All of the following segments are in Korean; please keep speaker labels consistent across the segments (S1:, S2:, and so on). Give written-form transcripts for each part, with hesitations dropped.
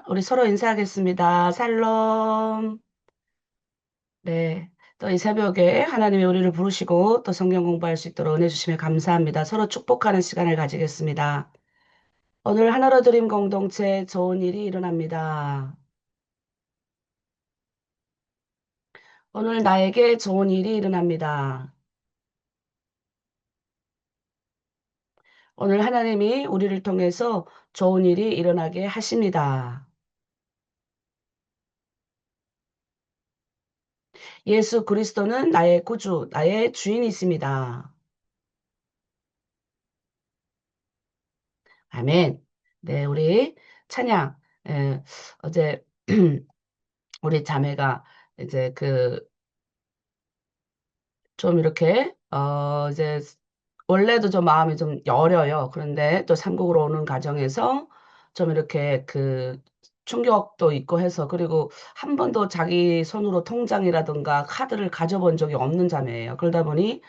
S1: 우리 서로 인사하겠습니다. 살롬. 네. 또 이 새벽에 하나님이 우리를 부르시고 또 성경 공부할 수 있도록 은혜 주시면 감사합니다. 서로 축복하는 시간을 가지겠습니다. 오늘 하나로 드림 공동체 좋은 일이 일어납니다. 오늘 나에게 좋은 일이 일어납니다. 오늘 하나님이 우리를 통해서 좋은 일이 일어나게 하십니다. 예수 그리스도는 나의 구주, 나의 주인이십니다. 아멘. 네, 우리 찬양. 어제 우리 자매가 이제 좀 이렇게 이제 원래도 좀 마음이 좀 여려요. 그런데 또 삼국으로 오는 과정에서 좀 이렇게 충격도 있고 해서, 그리고 한 번도 자기 손으로 통장이라든가 카드를 가져본 적이 없는 자매예요. 그러다 보니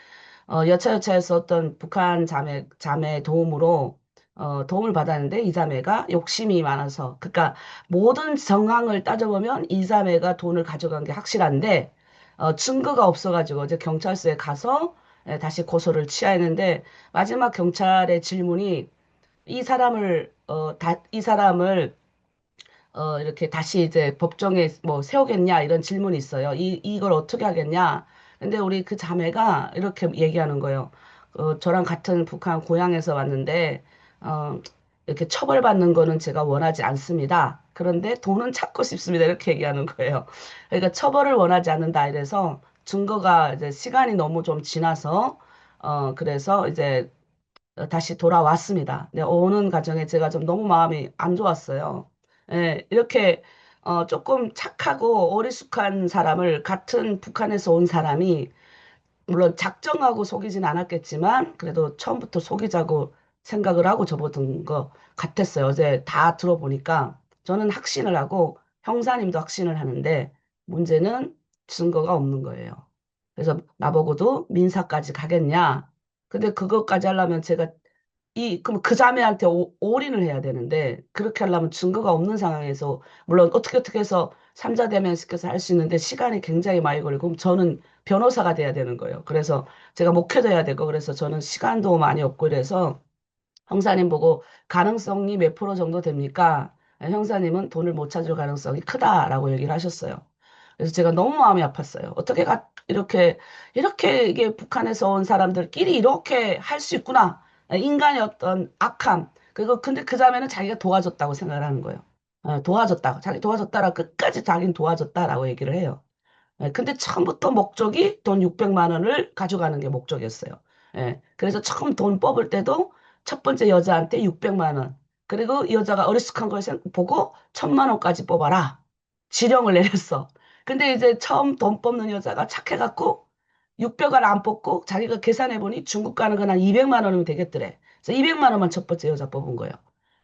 S1: 여차여차해서 어떤 북한 자매 도움으로 도움을 받았는데, 이 자매가 욕심이 많아서, 그러니까 모든 정황을 따져보면 이 자매가 돈을 가져간 게 확실한데, 증거가 없어가지고 이제 경찰서에 가서 다시 고소를 취하했는데, 마지막 경찰의 질문이 이 사람을 이렇게 다시 이제 법정에 뭐 세우겠냐 이런 질문이 있어요. 이걸 어떻게 하겠냐. 근데 우리 그 자매가 이렇게 얘기하는 거예요. 저랑 같은 북한 고향에서 왔는데, 이렇게 처벌받는 거는 제가 원하지 않습니다. 그런데 돈은 찾고 싶습니다. 이렇게 얘기하는 거예요. 그러니까 처벌을 원하지 않는다 이래서, 증거가 이제 시간이 너무 좀 지나서, 그래서 이제 다시 돌아왔습니다. 네, 오는 과정에 제가 좀 너무 마음이 안 좋았어요. 예, 이렇게 조금 착하고 어리숙한 사람을, 같은 북한에서 온 사람이 물론 작정하고 속이진 않았겠지만 그래도 처음부터 속이자고 생각을 하고 접어든 것 같았어요. 어제 다 들어보니까 저는 확신을 하고 형사님도 확신을 하는데, 문제는 증거가 없는 거예요. 그래서 나보고도 민사까지 가겠냐. 근데 그것까지 하려면 제가 그럼 그 자매한테 올인을 해야 되는데, 그렇게 하려면 증거가 없는 상황에서, 물론 어떻게 해서 삼자 대면 시켜서 할 수 있는데 시간이 굉장히 많이 걸리고, 그럼 저는 변호사가 돼야 되는 거예요. 그래서 제가 목회도 해야 되고, 그래서 저는 시간도 많이 없고, 그래서 형사님 보고 가능성이 몇 프로 정도 됩니까? 형사님은 돈을 못 찾을 가능성이 크다라고 얘기를 하셨어요. 그래서 제가 너무 마음이 아팠어요. 이렇게 이게 북한에서 온 사람들끼리 이렇게 할 수 있구나. 인간의 어떤 악함. 근데 그 자매는 자기가 도와줬다고 생각을 하는 거예요. 도와줬다고. 자기 도와줬다라 끝까지 자기는 도와줬다라고 얘기를 해요. 근데 처음부터 목적이 돈 600만 원을 가져가는 게 목적이었어요. 그래서 처음 돈 뽑을 때도 첫 번째 여자한테 600만 원. 그리고 이 여자가 어리숙한 걸 보고 1000만 원까지 뽑아라. 지령을 내렸어. 근데 이제 처음 돈 뽑는 여자가 착해갖고 600원 안 뽑고, 자기가 계산해보니 중국 가는 건 한 200만 원이면 되겠더래. 그래서 200만 원만 첫 번째 여자 뽑은 거예요.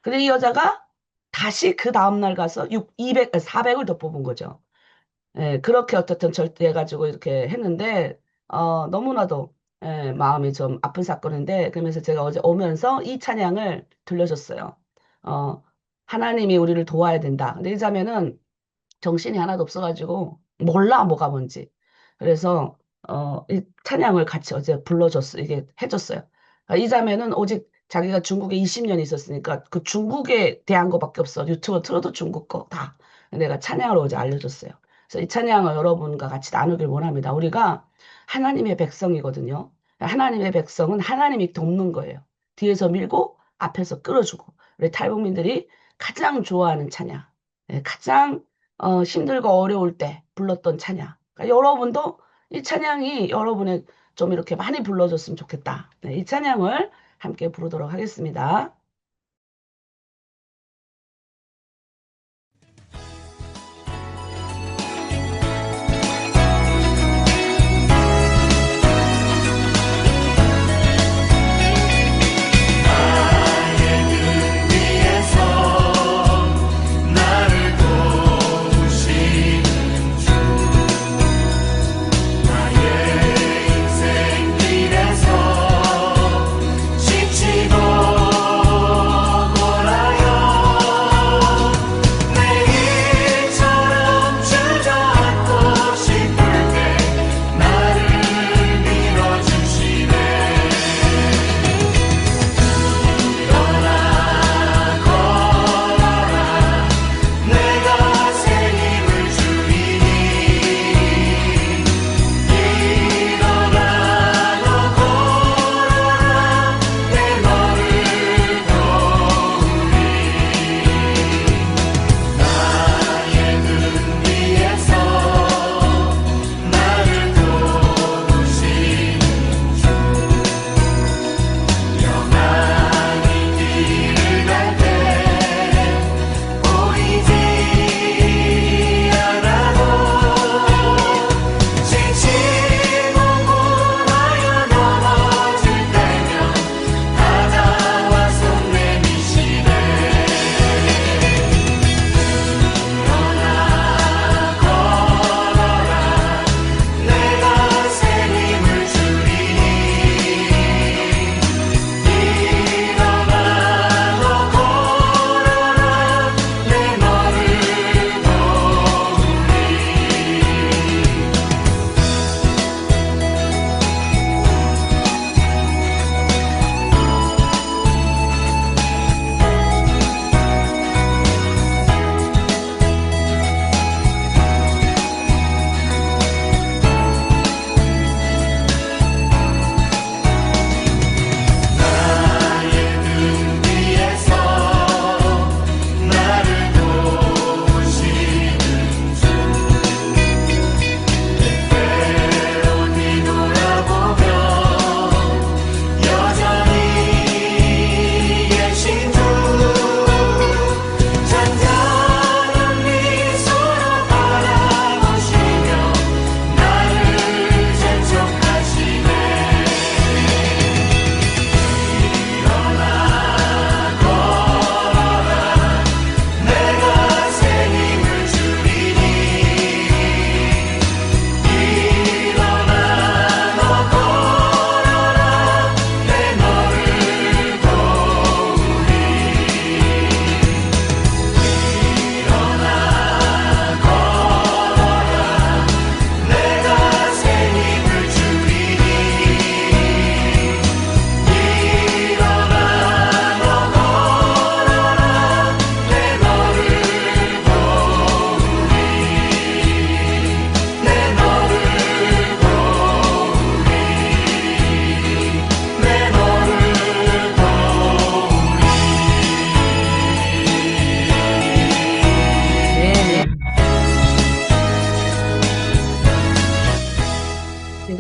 S1: 근데 이 여자가 다시 그 다음날 가서 400을 더 뽑은 거죠. 그렇게 어떻든 절대해가지고 이렇게 했는데, 너무나도, 마음이 좀 아픈 사건인데, 그러면서 제가 어제 오면서 이 찬양을 들려줬어요. 어, 하나님이 우리를 도와야 된다. 근데 이 자매는 정신이 하나도 없어가지고 몰라 뭐가 뭔지. 그래서 이 찬양을 같이 어제 불러줬어. 이게 해줬어요. 이 자매는 오직 자기가 중국에 20년 있었으니까 그 중국에 대한 거밖에 없어. 유튜브 틀어도 중국 거 다. 내가 찬양을 어제 알려줬어요. 그래서 이 찬양을 여러분과 같이 나누길 원합니다. 우리가 하나님의 백성이거든요. 하나님의 백성은 하나님이 돕는 거예요. 뒤에서 밀고 앞에서 끌어주고. 우리 탈북민들이 가장 좋아하는 찬양. 가장 힘들고 어려울 때 불렀던 찬양. 그러니까 여러분도 이 찬양이 여러분의 좀 이렇게 많이 불러줬으면 좋겠다. 네, 이 찬양을 함께 부르도록 하겠습니다.
S2: 나를 도우시는 주 나의 인생 길에서 지치고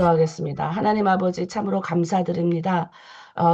S1: 기도하겠습니다. 하나님 아버지 참으로 감사드립니다.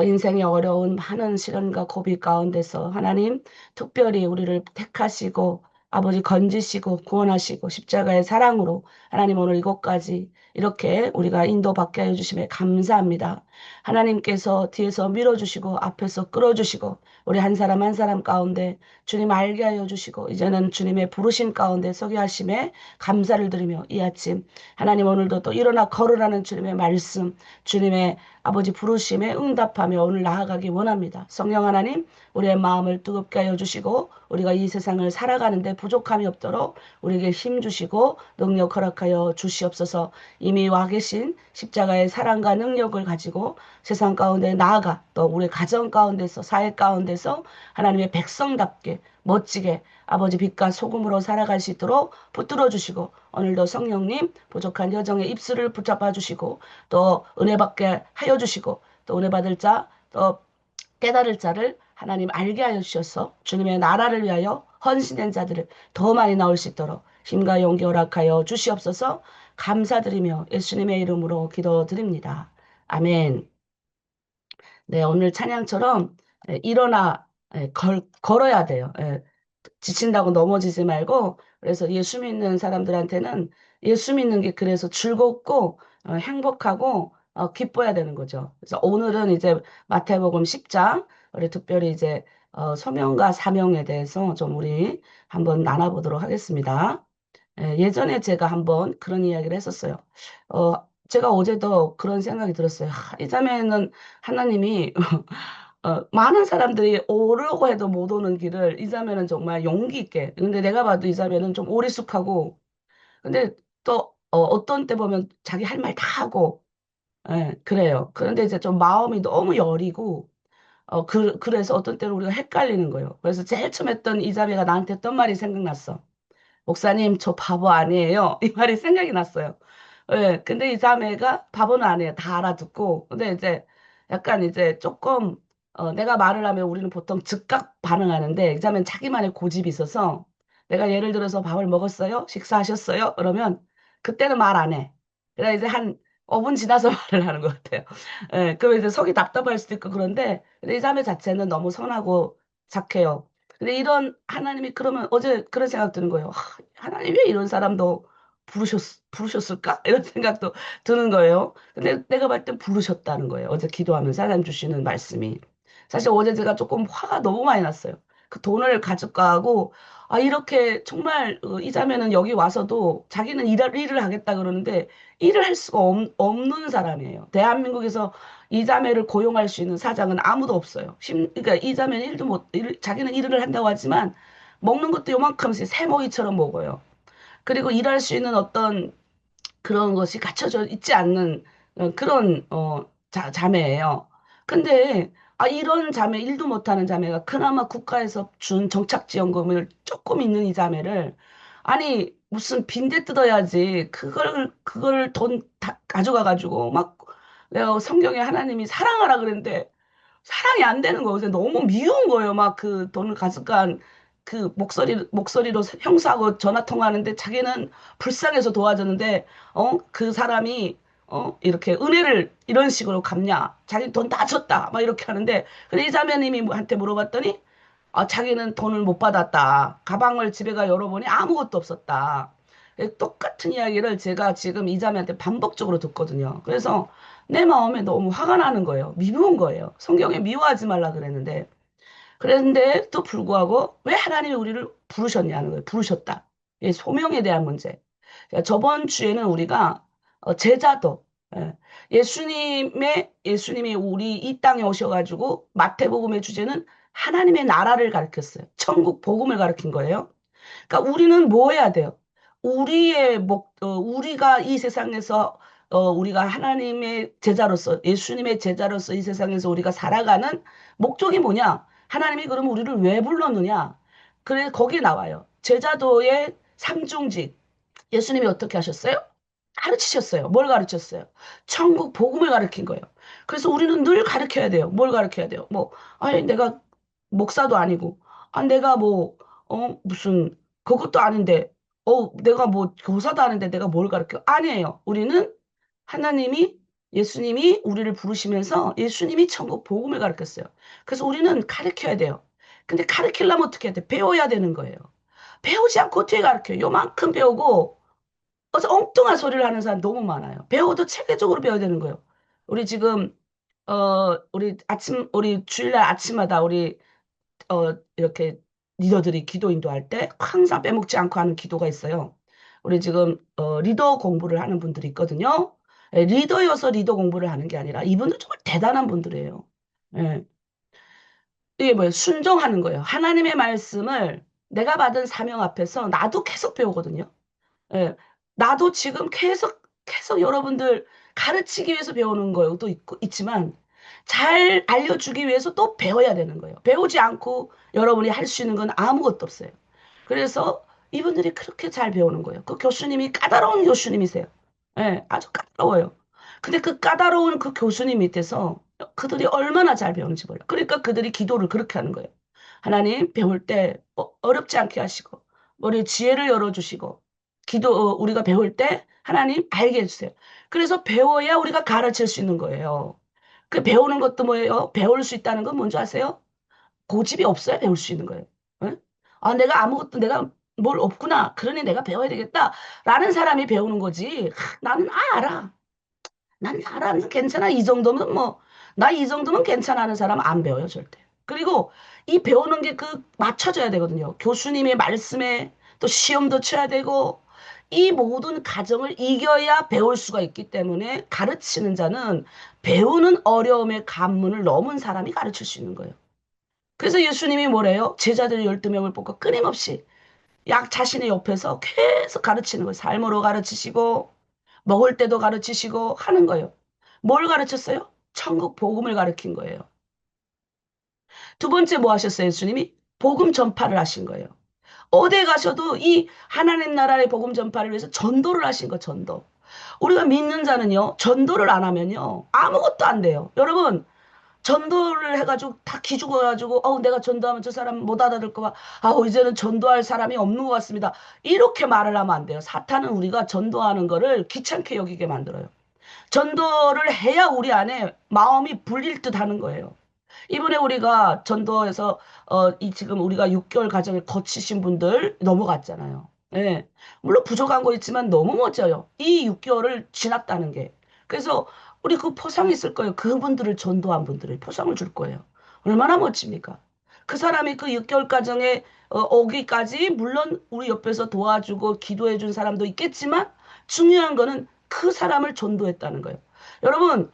S1: 인생의 어려운 많은 시련과 고비 가운데서 하나님 특별히 우리를 택하시고 아버지 건지시고 구원하시고 십자가의 사랑으로 하나님 오늘 이곳까지 이렇게 우리가 인도받게 해주심에 감사합니다. 하나님께서 뒤에서 밀어주시고 앞에서 끌어주시고 우리 한 사람 한 사람 가운데 주님 알게 하여 주시고 이제는 주님의 부르심 가운데 서게 하심에 감사를 드리며 이 아침 하나님 오늘도 또 일어나 걸으라는 주님의 말씀, 주님의 아버지 부르심에 응답하며 오늘 나아가기 원합니다. 성령 하나님, 우리의 마음을 뜨겁게 하여 주시고 우리가 이 세상을 살아가는데 부족함이 없도록 우리에게 힘 주시고 능력 허락하여 주시옵소서. 이미 와 계신 십자가의 사랑과 능력을 가지고 세상 가운데 나아가 또 우리 가정 가운데서 사회 가운데서 하나님의 백성답게 멋지게 아버지 빛과 소금으로 살아갈 수 있도록 붙들어 주시고 오늘도 성령님 부족한 여정의 입술을 붙잡아 주시고 또 은혜 받게 하여 주시고 또 은혜 받을 자 또 깨달을 자를 하나님 알게 하여 주셔서 주님의 나라를 위하여 헌신된 자들을 더 많이 나올 수 있도록 힘과 용기 허락하여 주시옵소서. 감사드리며 예수님의 이름으로 기도드립니다. 아멘. 네, 오늘 찬양처럼 일어나 걸어야 돼요. 지친다고 넘어지지 말고 그래서 예수 믿는 사람들한테는 예수 믿는 게 그래서 즐겁고 행복하고 기뻐야 되는 거죠. 그래서 오늘은 이제 마태복음 10장 우리 특별히 이제 소명과 사명에 대해서 좀 우리 한번 나눠보도록 하겠습니다. 예전에 제가 한번 그런 이야기를 했었어요. 제가 어제도 그런 생각이 들었어요. 이 자매는 하나님이 많은 사람들이 오려고 해도 못 오는 길을 이 자매는 정말 용기 있게. 근데 내가 봐도 이 자매는 좀 오리숙하고, 근데 또 어떤 때 보면 자기 할 말 다 하고, 그래요. 그런데 이제 좀 마음이 너무 여리고, 그래서 어떤 때는 우리가 헷갈리는 거예요. 그래서 제일 처음 했던 이 자매가 나한테 했던 말이 생각났어. 목사님, 저 바보 아니에요. 이 말이 생각이 났어요. 예, 근데 이 자매가 바보는 아니에요. 다 알아듣고. 근데 이제 약간 이제 조금, 내가 말을 하면 우리는 보통 즉각 반응하는데, 이 자매는 자기만의 고집이 있어서, 내가 예를 들어서 밥을 먹었어요? 식사하셨어요? 그러면, 그때는 말 안 해. 그래, 이제 한 5분 지나서 말을 하는 것 같아요. 예, 그러면 이제 속이 답답할 수도 있고 그런데, 근데 이 자매 자체는 너무 선하고 착해요. 근데 이런 하나님이 그러면 어제 그런 생각 드는 거예요. 하나님 왜 이런 사람도 부르셨을까? 이런 생각도 드는 거예요. 근데 내가 봤을 땐 부르셨다는 거예요. 어제 기도하면서 하나님 주시는 말씀이. 사실 어제 제가 조금 화가 너무 많이 났어요. 그 돈을 가져가고, 이렇게 정말 이 자매는 여기 와서도 자기는 일을 하겠다 그러는데 일을 할 수가 없는 사람이에요. 대한민국에서 이 자매를 고용할 수 있는 사장은 아무도 없어요. 그러니까 이 자매는 일도 못, 자기는 일을 한다고 하지만 먹는 것도 요만큼씩 새모이처럼 먹어요. 그리고 일할 수 있는 어떤 그런 것이 갖춰져 있지 않는 그런 자매예요. 근데 이런 자매, 일도 못하는 자매가 그나마 국가에서 준 정착지원금을 조금 있는 이 자매를 아니 무슨 빈대 뜯어야지 그걸 돈 다 가져가 가지고 막 내가 성경에 하나님이 사랑하라 그랬는데 사랑이 안 되는 거예요. 그래서 너무 미운 거예요. 막 그 돈을 가져간 그 목소리로 형사하고 전화 통화하는데 자기는 불쌍해서 도와줬는데, 그 사람이, 이렇게 은혜를 이런 식으로 갚냐. 자기 돈 다 줬다. 막 이렇게 하는데, 근데 이 자매님이 한테 물어봤더니, 자기는 돈을 못 받았다. 가방을 집에 가 열어보니 아무것도 없었다. 똑같은 이야기를 제가 지금 이 자매한테 반복적으로 듣거든요. 그래서 내 마음에 너무 화가 나는 거예요. 미운 거예요. 성경에 미워하지 말라 그랬는데. 그랬는데도 불구하고 왜 하나님이 우리를 부르셨냐는 거예요. 부르셨다. 이 소명에 대한 문제. 저번 주에는 우리가 제자도 예, 예수님이 우리 이 땅에 오셔가지고 마태복음의 주제는 하나님의 나라를 가르쳤어요. 천국 복음을 가르친 거예요. 그러니까 우리는 뭐 해야 돼요? 우리가 이 세상에서 우리가 하나님의 제자로서 예수님의 제자로서 이 세상에서 우리가 살아가는 목적이 뭐냐? 하나님이 그럼 우리를 왜 불렀느냐? 그래 거기에 나와요. 제자도의 상중직. 예수님이 어떻게 하셨어요? 가르치셨어요. 뭘 가르쳤어요? 천국 복음을 가르친 거예요. 그래서 우리는 늘 가르쳐야 돼요. 뭘 가르쳐야 돼요? 뭐, 내가 목사도 아니고, 내가 뭐, 무슨, 그것도 아닌데, 내가 뭐, 교사도 아닌데 내가 뭘 가르쳐? 아니에요. 우리는 하나님이 예수님이 우리를 부르시면서 예수님이 천국 복음을 가르쳤어요. 그래서 우리는 가르쳐야 돼요. 근데 가르치려면 어떻게 해야 돼? 배워야 되는 거예요. 배우지 않고 어떻게 가르쳐요? 요만큼 배우고 어서 엉뚱한 소리를 하는 사람 너무 많아요. 배워도 체계적으로 배워야 되는 거예요. 우리 지금 우리 주일날 아침마다 이렇게 리더들이 기도 인도할 때 항상 빼먹지 않고 하는 기도가 있어요. 우리 지금 리더 공부를 하는 분들이 있거든요. 예, 리더여서 리더 공부를 하는 게 아니라 이분들 정말 대단한 분들이에요. 예, 이게 뭐예요? 순종하는 거예요. 하나님의 말씀을 내가 받은 사명 앞에서 나도 계속 배우거든요. 예, 나도 지금 계속 여러분들 가르치기 위해서 배우는 거도 있지만 잘 알려주기 위해서 또 배워야 되는 거예요. 배우지 않고 여러분이 할 수 있는 건 아무것도 없어요. 그래서 이분들이 그렇게 잘 배우는 거예요. 그 교수님이 까다로운 교수님이세요. 예, 아주 까다로워요. 근데 그 까다로운 그 교수님 밑에서 그들이 얼마나 잘 배우는지 몰라요. 그러니까 그들이 기도를 그렇게 하는 거예요. 하나님 배울 때 어렵지 않게 하시고 머리 지혜를 열어주시고 우리가 배울 때 하나님 알게 해주세요. 그래서 배워야 우리가 가르칠 수 있는 거예요. 그 배우는 것도 뭐예요? 배울 수 있다는 건 뭔지 아세요? 고집이 없어야 배울 수 있는 거예요. 응? 아, 내가 뭘 없구나. 그러니 내가 배워야 되겠다. 라는 사람이 배우는 거지. 나는 알아. 난 알아. 난 괜찮아. 이 정도면 뭐, 나 이 정도면 괜찮아 하는 사람 안 배워요, 절대. 그리고 이 배우는 게 맞춰져야 되거든요. 교수님의 말씀에 또 시험도 쳐야 되고, 이 모든 과정을 이겨야 배울 수가 있기 때문에 가르치는 자는 배우는 어려움의 관문을 넘은 사람이 가르칠 수 있는 거예요. 그래서 예수님이 뭐래요? 제자들 12명을 뽑고 끊임없이 자신의 옆에서 계속 가르치는 거예요. 삶으로 가르치시고, 먹을 때도 가르치시고 하는 거예요. 뭘 가르쳤어요? 천국 복음을 가르친 거예요. 두 번째 뭐 하셨어요, 예수님이? 복음 전파를 하신 거예요. 어디 가셔도 이 하나님 나라의 복음 전파를 위해서 전도를 하신 거, 전도. 우리가 믿는 자는요, 전도를 안 하면요, 아무것도 안 돼요. 여러분, 전도를 해가지고 다 기죽어가지고 내가 전도하면 저 사람 못 알아들을 거 봐. 이제는 전도할 사람이 없는 것 같습니다. 이렇게 말을 하면 안 돼요. 사탄은 우리가 전도하는 거를 귀찮게 여기게 만들어요. 전도를 해야 우리 안에 마음이 불릴 듯 하는 거예요. 이번에 우리가 전도해서 이 지금 우리가 6개월 과정을 거치신 분들 넘어갔잖아요. 예. 물론 부족한 거 있지만 너무 멋져요. 이 6개월을 지났다는 게. 그래서 우리 그 포상이 있을 거예요. 그분들을 전도한 분들을 포상을 줄 거예요. 얼마나 멋집니까? 그 사람이 그 6개월 과정에 오기까지 물론 우리 옆에서 도와주고 기도해 준 사람도 있겠지만 중요한 거는 그 사람을 전도했다는 거예요. 여러분,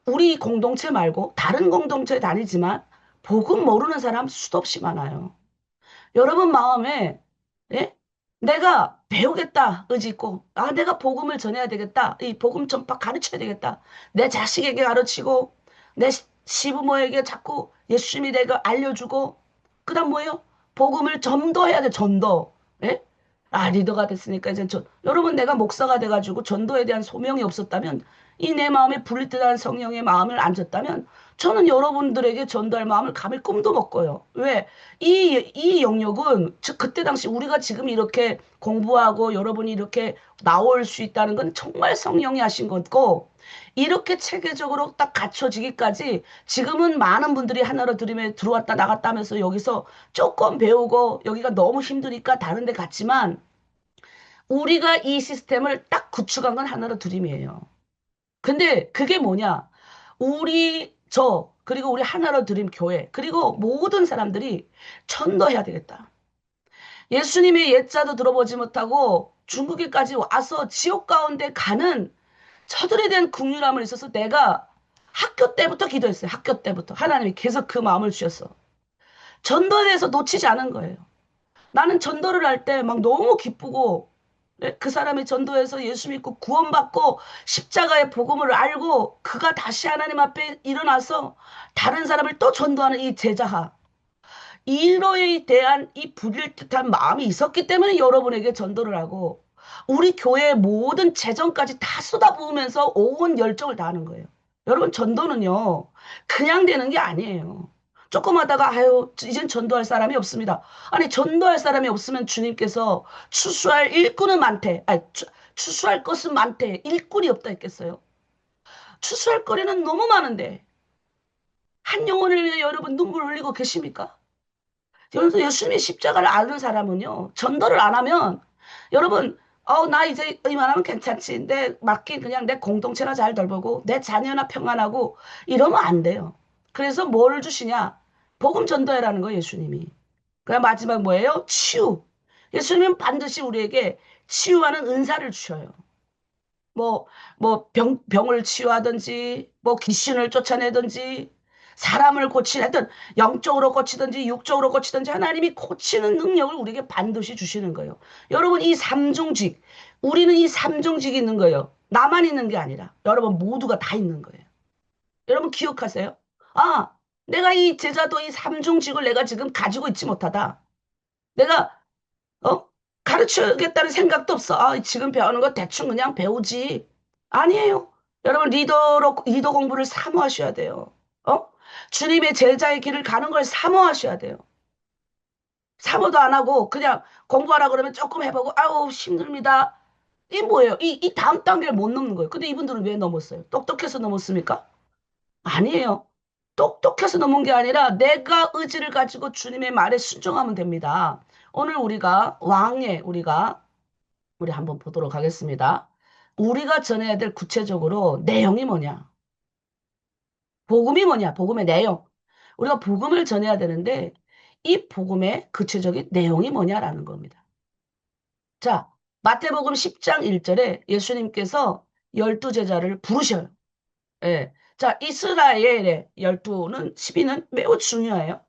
S1: 우리 공동체 말고 다른 공동체에 다니지만 복음 모르는 사람 수도 없이 많아요. 여러분 마음에 예? 내가 배우겠다 의지 있고 내가 복음을 전해야 되겠다. 이 복음 전파 가르쳐야 되겠다. 내 자식에게 가르치고 내 시부모에게 자꾸 예수님이 내가 알려주고 그다음 뭐예요? 복음을 전도해야 돼. 전도. 예? 리더가 됐으니까 이제 여러분 내가 목사가 돼가지고 전도에 대한 소명이 없었다면 이 내 마음에 불릴 듯한 성령의 마음을 안 줬다면 저는 여러분들에게 전도할 마음을 감히 꿈도 못 꿔요. 왜? 이 영역은 그때 당시 우리가 지금 이렇게 공부하고 여러분이 이렇게 나올 수 있다는 건 정말 성령이 하신 거고 이렇게 체계적으로 딱 갖춰지기까지 지금은 많은 분들이 하나로 들음에 들어왔다 나갔다 하면서 여기서 조금 배우고 여기가 너무 힘드니까 다른 데 갔지만 우리가 이 시스템을 딱 구축한 건 하나로 드림이에요. 근데 그게 뭐냐? 그리고 우리 하나로 드림 교회, 그리고 모든 사람들이 전도해야 되겠다. 예수님의 옛자도 들어보지 못하고 중국에까지 와서 지옥 가운데 가는 저들에 대한 긍휼함을 있어서 내가 학교 때부터 기도했어요. 학교 때부터. 하나님이 계속 그 마음을 주셨어. 전도에 대해서 놓치지 않은 거예요. 나는 전도를 할 때 막 너무 기쁘고 그 사람이 전도해서 예수 믿고 구원받고 십자가의 복음을 알고 그가 다시 하나님 앞에 일어나서 다른 사람을 또 전도하는 이 제자하. 이로에 대한 이 불일 듯한 마음이 있었기 때문에 여러분에게 전도를 하고 우리 교회의 모든 재정까지 다 쏟아부으면서 온 열정을 다하는 거예요. 여러분 전도는요. 그냥 되는 게 아니에요. 조금 하다가 이젠 전도할 사람이 없습니다. 아니 전도할 사람이 없으면 주님께서 추수할 일꾼은 많대. 추수할 것은 많대. 일꾼이 없다 했겠어요. 추수할 거리는 너무 많은데 한 영혼을 위해 여러분 눈물 흘리고 계십니까? 여러분 예수님의 십자가를 아는 사람은요. 전도를 안 하면 여러분 나 이제 이만하면 괜찮지. 내 맡긴 그냥 내 공동체나 잘 돌보고 내 자녀나 평안하고 이러면 안 돼요. 그래서 뭐를 주시냐? 복음 전도회라는 거예요, 예수님이. 그 마지막 뭐예요? 치유. 예수님은 반드시 우리에게 치유하는 은사를 주셔요. 뭐, 병을 치유하든지, 뭐, 귀신을 쫓아내든지, 사람을 고치든, 영적으로 고치든지, 육적으로 고치든지, 하나님이 고치는 능력을 우리에게 반드시 주시는 거예요. 여러분, 이 삼중직, 우리는 이 삼중직이 있는 거예요. 나만 있는 게 아니라, 여러분 모두가 다 있는 거예요. 여러분 기억하세요? 아, 내가 이 제자도 이 삼중직을 내가 지금 가지고 있지 못하다. 내가 어? 가르쳐야겠다는 생각도 없어. 지금 배우는 거 대충 그냥 배우지. 아니에요. 여러분, 리더 공부를 사모하셔야 돼요. 어? 주님의 제자의 길을 가는 걸 사모하셔야 돼요. 사모도 안 하고 그냥 공부하라 그러면 조금 해보고, 아우, 힘듭니다. 이 뭐예요? 이 다음 단계를 못 넘는 거예요. 근데 이분들은 왜 넘었어요? 똑똑해서 넘었습니까? 아니에요. 똑똑해서 넘은 게 아니라 내가 의지를 가지고 주님의 말에 순종하면 됩니다. 오늘 우리 한번 보도록 하겠습니다. 우리가 전해야 될 구체적으로 내용이 뭐냐? 복음이 뭐냐? 복음의 내용. 우리가 복음을 전해야 되는데 이 복음의 구체적인 내용이 뭐냐라는 겁니다. 자, 마태복음 10장 1절에 예수님께서 열두 제자를 부르셔요. 예. 자, 이스라엘의 열두는 12는 매우 중요해요.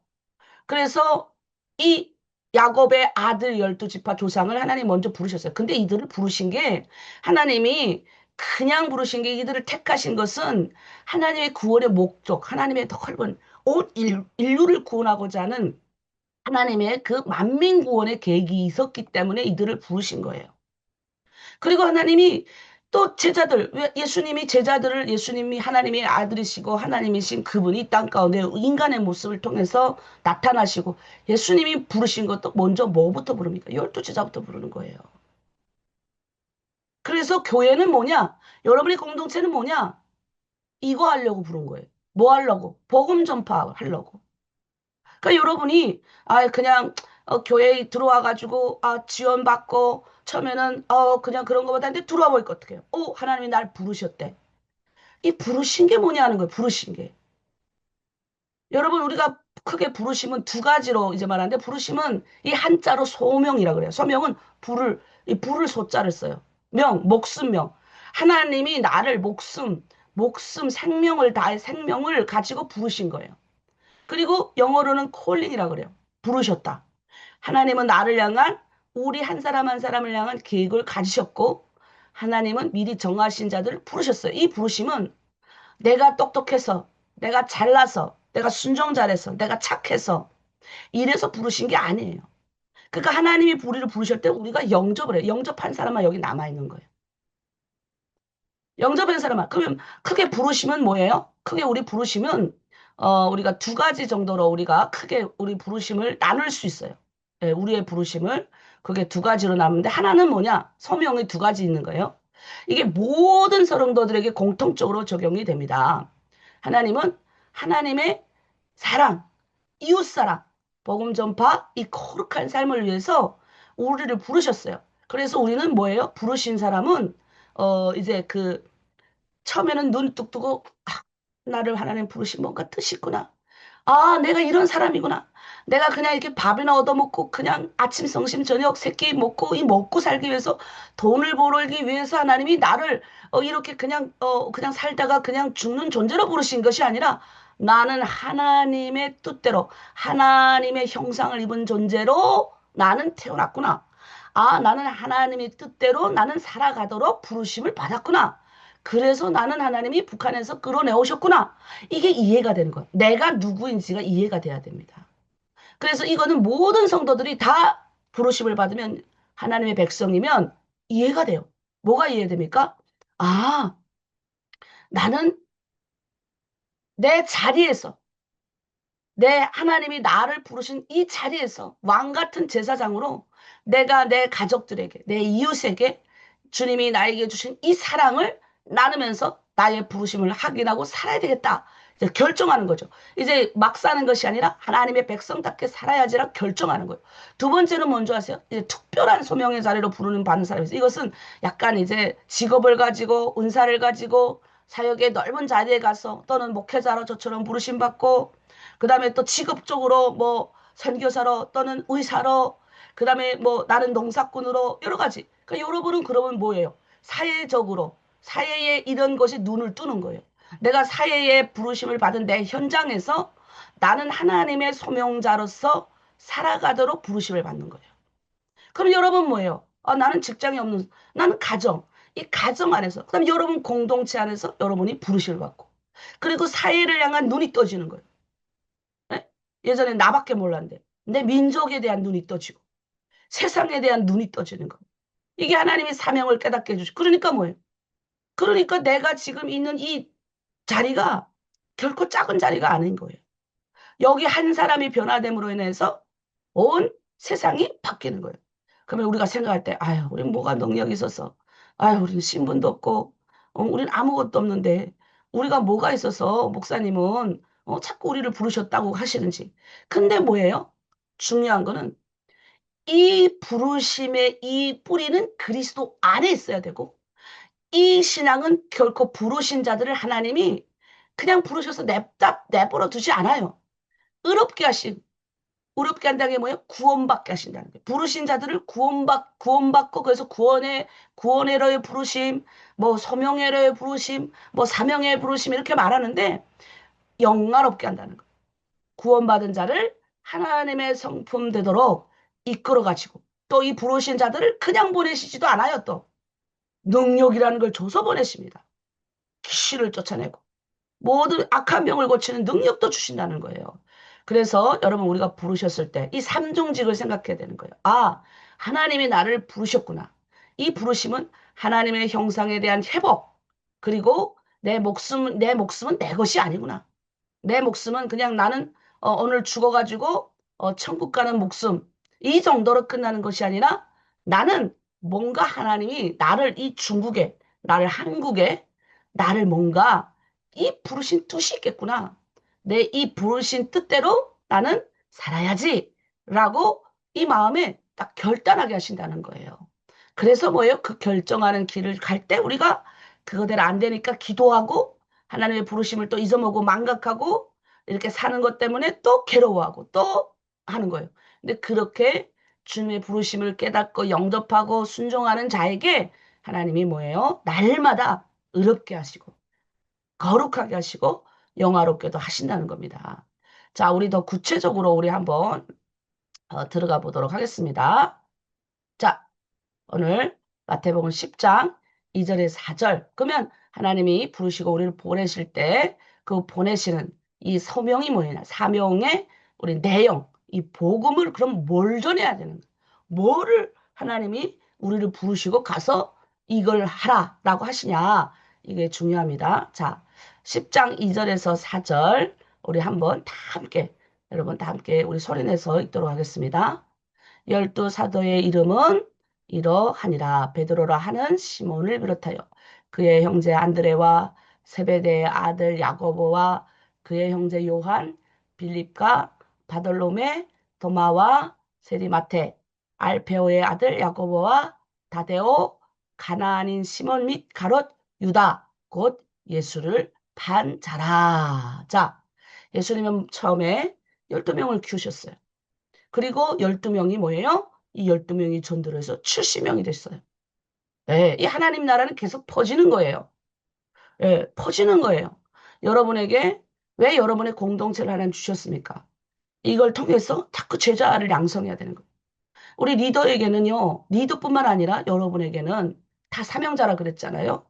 S1: 그래서 이 야곱의 아들 열두 지파 조상을 하나님 먼저 부르셨어요. 근데 이들을 부르신 게 하나님이 그냥 부르신 게 이들을 택하신 것은 하나님의 구원의 목적, 하나님의 더 넓은 온 인류를 구원하고자 하는 하나님의 그 만민 구원의 계획이 있었기 때문에 이들을 부르신 거예요. 그리고 하나님이 또 제자들, 예수님이 제자들을 예수님이 하나님의 아들이시고 하나님이신 그분이 이 땅 가운데 인간의 모습을 통해서 나타나시고 예수님이 부르신 것도 먼저 뭐부터 부릅니까? 열두 제자부터 부르는 거예요. 그래서 교회는 뭐냐? 여러분의 공동체는 뭐냐? 이거 하려고 부른 거예요. 뭐 하려고? 복음 전파하려고. 그러니까 여러분이 그냥 교회에 들어와 가지고 지원받고 처음에는 그냥 그런 거보다 근데 들어와 보니까 어떡해요? 하나님이 날 부르셨대. 이 부르신 게 뭐냐 하는 거예요. 부르신 게. 여러분 우리가 크게 부르심은 두 가지로 이제 말하는데 부르심은 이 한자로 소명이라 그래요. 소명은 이 불을 소자를 써요. 목숨명. 하나님이 나를 목숨 생명을 다해 생명을 가지고 부르신 거예요. 그리고 영어로는 콜링이라 그래요. 부르셨다. 하나님은 나를 향한 우리 한 사람 한 사람을 향한 계획을 가지셨고 하나님은 미리 정하신 자들을 부르셨어요. 이 부르심은 내가 똑똑해서 내가 잘나서 내가 순종 잘해서 내가 착해서 이래서 부르신 게 아니에요. 그러니까 하나님이 우리를 부르실 때 우리가 영접을 해요. 영접한 사람만 여기 남아있는 거예요. 영접한 사람만. 그러면 크게 부르시면 뭐예요? 크게 우리 부르시면 우리가 두 가지 정도로 우리가 크게 우리 부르심을 나눌 수 있어요. 예, 우리의 부르심을 그게 두 가지로 나누는데 하나는 뭐냐? 소명이 두 가지 있는 거예요. 이게 모든 성도들에게 공통적으로 적용이 됩니다. 하나님은 하나님의 사랑, 이웃사랑, 복음 전파, 이 거룩한 삶을 위해서 우리를 부르셨어요. 그래서 우리는 뭐예요? 부르신 사람은 이제 처음에는 눈 뚝 뜨고 나를 하나님 부르신 뭔가 뜻이 있구나. 내가 이런 사람이구나. 내가 그냥 이렇게 밥이나 얻어먹고 그냥 아침, 점심, 저녁 세 끼 먹고 이 먹고 살기 위해서 돈을 벌기 위해서 하나님이 나를 이렇게 그냥 살다가 그냥 죽는 존재로 부르신 것이 아니라 나는 하나님의 뜻대로 하나님의 형상을 입은 존재로 나는 태어났구나. 나는 하나님의 뜻대로 나는 살아가도록 부르심을 받았구나. 그래서 나는 하나님이 북한에서 끌어내오셨구나. 이게 이해가 되는 거예요. 내가 누구인지가 이해가 돼야 됩니다. 그래서 이거는 모든 성도들이 다 부르심을 받으면 하나님의 백성이면 이해가 돼요. 뭐가 이해됩니까? 아, 나는 내 자리에서 내 하나님이 나를 부르신 이 자리에서 왕 같은 제사장으로 내가 내 가족들에게, 내 이웃에게 주님이 나에게 주신 이 사랑을 나누면서 나의 부르심을 확인하고 살아야 되겠다. 이제 결정하는 거죠. 이제 막 사는 것이 아니라 하나님의 백성답게 살아야지라 결정하는 거예요. 두 번째는 뭔지 아세요? 이제 특별한 소명의 자리로 부르는 받는 사람이 있어요. 이것은 약간 이제 직업을 가지고 은사를 가지고 사역의 넓은 자리에 가서 또는 목회자로 저처럼 부르심 받고 그다음에 또 직업적으로 뭐 선교사로 또는 의사로 그다음에 뭐 나는 농사꾼으로 여러 가지. 그러니까 여러분은 그러면 뭐예요? 사회적으로 사회에 이런 것이 눈을 뜨는 거예요. 내가 사회에 부르심을 받은 내 현장에서 나는 하나님의 소명자로서 살아가도록 부르심을 받는 거예요. 그럼 여러분 뭐예요? 나는 직장이 없는, 나는 가정. 이 가정 안에서, 그다음 여러분 공동체 안에서 여러분이 부르심을 받고, 그리고 사회를 향한 눈이 떠지는 거예요. 예? 예전에 나밖에 몰랐는데, 내 민족에 대한 눈이 떠지고, 세상에 대한 눈이 떠지는 거. 이게 하나님이 사명을 깨닫게 해주시고, 그러니까 뭐예요? 그러니까 내가 지금 있는 이 자리가 결코 작은 자리가 아닌 거예요. 여기 한 사람이 변화됨으로 인해서 온 세상이 바뀌는 거예요. 그러면 우리가 생각할 때, 아유, 우린 뭐가 능력이 있어서, 아유, 우리는 신분도 없고, 우린 아무것도 없는데, 우리가 뭐가 있어서 목사님은 자꾸 우리를 부르셨다고 하시는지. 근데 뭐예요? 중요한 거는 이 부르심의 이 뿌리는 그리스도 안에 있어야 되고, 이 신앙은 결코 부르신 자들을 하나님이 그냥 부르셔서 내버려 두지 않아요. 의롭게 하신, 의롭게 한다는 게 뭐예요? 구원받게 하신다는 거예요. 부르신 자들을 구원받고, 그래서 구원의로의 부르심, 뭐, 소명의로의 부르심, 뭐, 사명의 부르심, 이렇게 말하는데, 영화롭게 한다는 거예요. 구원받은 자를 하나님의 성품 되도록 이끌어가지고, 또 이 부르신 자들을 그냥 보내시지도 않아요, 또. 능력이라는 걸 줘서 보내십니다. 귀신을 쫓아내고. 모든 악한 병을 고치는 능력도 주신다는 거예요. 그래서 여러분 우리가 부르셨을 때 이 삼중직을 생각해야 되는 거예요. 하나님이 나를 부르셨구나. 이 부르심은 하나님의 형상에 대한 회복, 그리고 내 목숨은 내 것이 아니구나. 내 목숨은 그냥 나는 오늘 죽어가지고 천국 가는 목숨 이 정도로 끝나는 것이 아니라 나는 뭔가 하나님이 나를 이 중국에 나를 한국에 나를 뭔가 이 부르신 뜻이 있겠구나. 내 이 부르신 뜻대로 나는 살아야지 라고 이 마음에 딱 결단하게 하신다는 거예요. 그래서 뭐예요? 그 결정하는 길을 갈 때 우리가 그거대로 안 되니까 기도하고 하나님의 부르심을 또 잊어먹고 망각하고 이렇게 사는 것 때문에 또 괴로워하고 또 하는 거예요. 근데 그렇게 주님의 부르심을 깨닫고 영접하고 순종하는 자에게 하나님이 뭐예요? 날마다 의롭게 하시고 거룩하게 하시고 영화롭게도 하신다는 겁니다. 자, 우리 더 구체적으로 우리 한번 들어가 보도록 하겠습니다. 자, 오늘 마태복음 10장 2절에서 4절. 그러면 하나님이 부르시고 우리를 보내실 때 그 보내시는 이 소명이 뭐냐? 사명의 우리 내용, 이 복음을 그럼 뭘 전해야 되는 거야? 뭐를 하나님이 우리를 부르시고 가서 이걸 하라라고 하시냐? 이게 중요합니다. 자, 10장 2절에서 4절 우리 한번 다 함께 여러분 다 함께 우리 소리내서 읽도록 하겠습니다. 열두 사도의 이름은 이러하니라. 베드로라 하는 시몬을 비롯하여 그의 형제 안드레와 세베대의 아들 야고보와 그의 형제 요한, 빌립과 바돌로메, 도마와 세리마테, 알페오의 아들 야고보와 다데오, 가나안인 시몬 및 가롯 유다, 곧 예수를 반 자라. 자, 예수님은 처음에 12명을 키우셨어요. 그리고 12명이 뭐예요? 이 12명이 전도를 해서 70명이 됐어요. 예, 이 하나님 나라는 계속 퍼지는 거예요. 예, 퍼지는 거예요. 여러분에게 왜 여러분의 공동체를 하나님 주셨습니까? 이걸 통해서 자꾸 제자를 양성해야 되는 거예요. 우리 리더에게는요, 리더뿐만 아니라 여러분에게는 다 사명자라 그랬잖아요.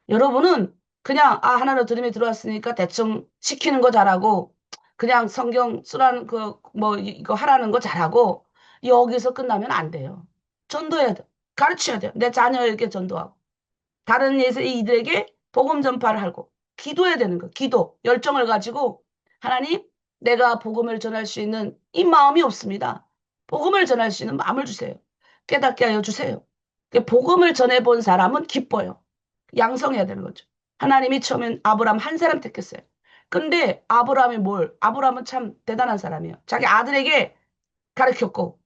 S1: 여러분은 그냥 하나로 들음에 들어왔으니까 대충 시키는 거 잘하고 그냥 성경 쓰라는 그 뭐 이거 하라는 거 잘하고 여기서 끝나면 안 돼요. 전도해야 돼. 가르쳐야 돼요. 내 자녀에게 전도하고 다른 이들에게 복음 전파를 하고 기도해야 되는 거. 기도 열정을 가지고 하나님 내가 복음을 전할 수 있는 이 마음이 없습니다. 복음을 전할 수 있는 마음을 주세요. 깨닫게 하여 주세요. 복음을 전해본 사람은 기뻐요. 양성해야 되는 거죠. 하나님이 처음엔 아브라함 한 사람 택했어요. 근데 아브라함은 참 대단한 사람이에요. 자기 아들에게 가르쳤고,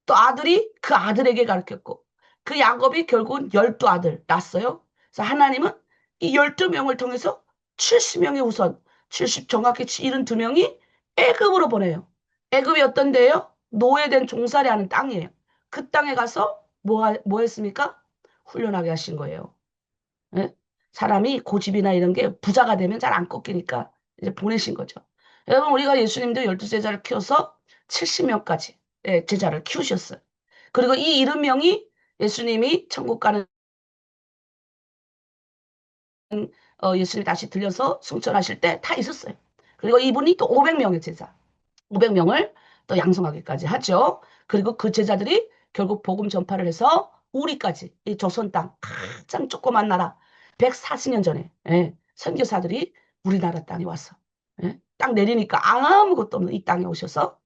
S1: 또 아들이 그 아들에게 가르쳤고, 그 야곱이 결국은 12아들 낳았어요. 그래서 하나님은 이 12명을 통해서 70명의 후손, 70, 정확히 72명이 애굽으로 보내요. 애굽이 어떤 데예요? 노예된 종살이 하는 땅이에요. 그 땅에 가서 뭐 했습니까? 훈련하게 하신 거예요. 예? 사람이 고집이나 이런 게 부자가 되면 잘 안 꺾이니까 이제 보내신 거죠. 여러분, 우리가 예수님도 12제자를 키워서 70명까지 제자를 키우셨어요. 그리고 이 70명이 예수님이 천국 가는 예수님 다시 들려서 승천하실 때 다 있었어요. 그리고 이분이 또 500명의 제자, 500명을 또 양성하기까지 하죠. 그리고 그 제자들이 결국 복음 전파를 해서 우리까지 이 조선 땅 가장 조그만 나라 140년 전에 선교사들이 우리나라 땅에 왔어. 땅 내리니까 아무것도 없는 이 땅에 오셔서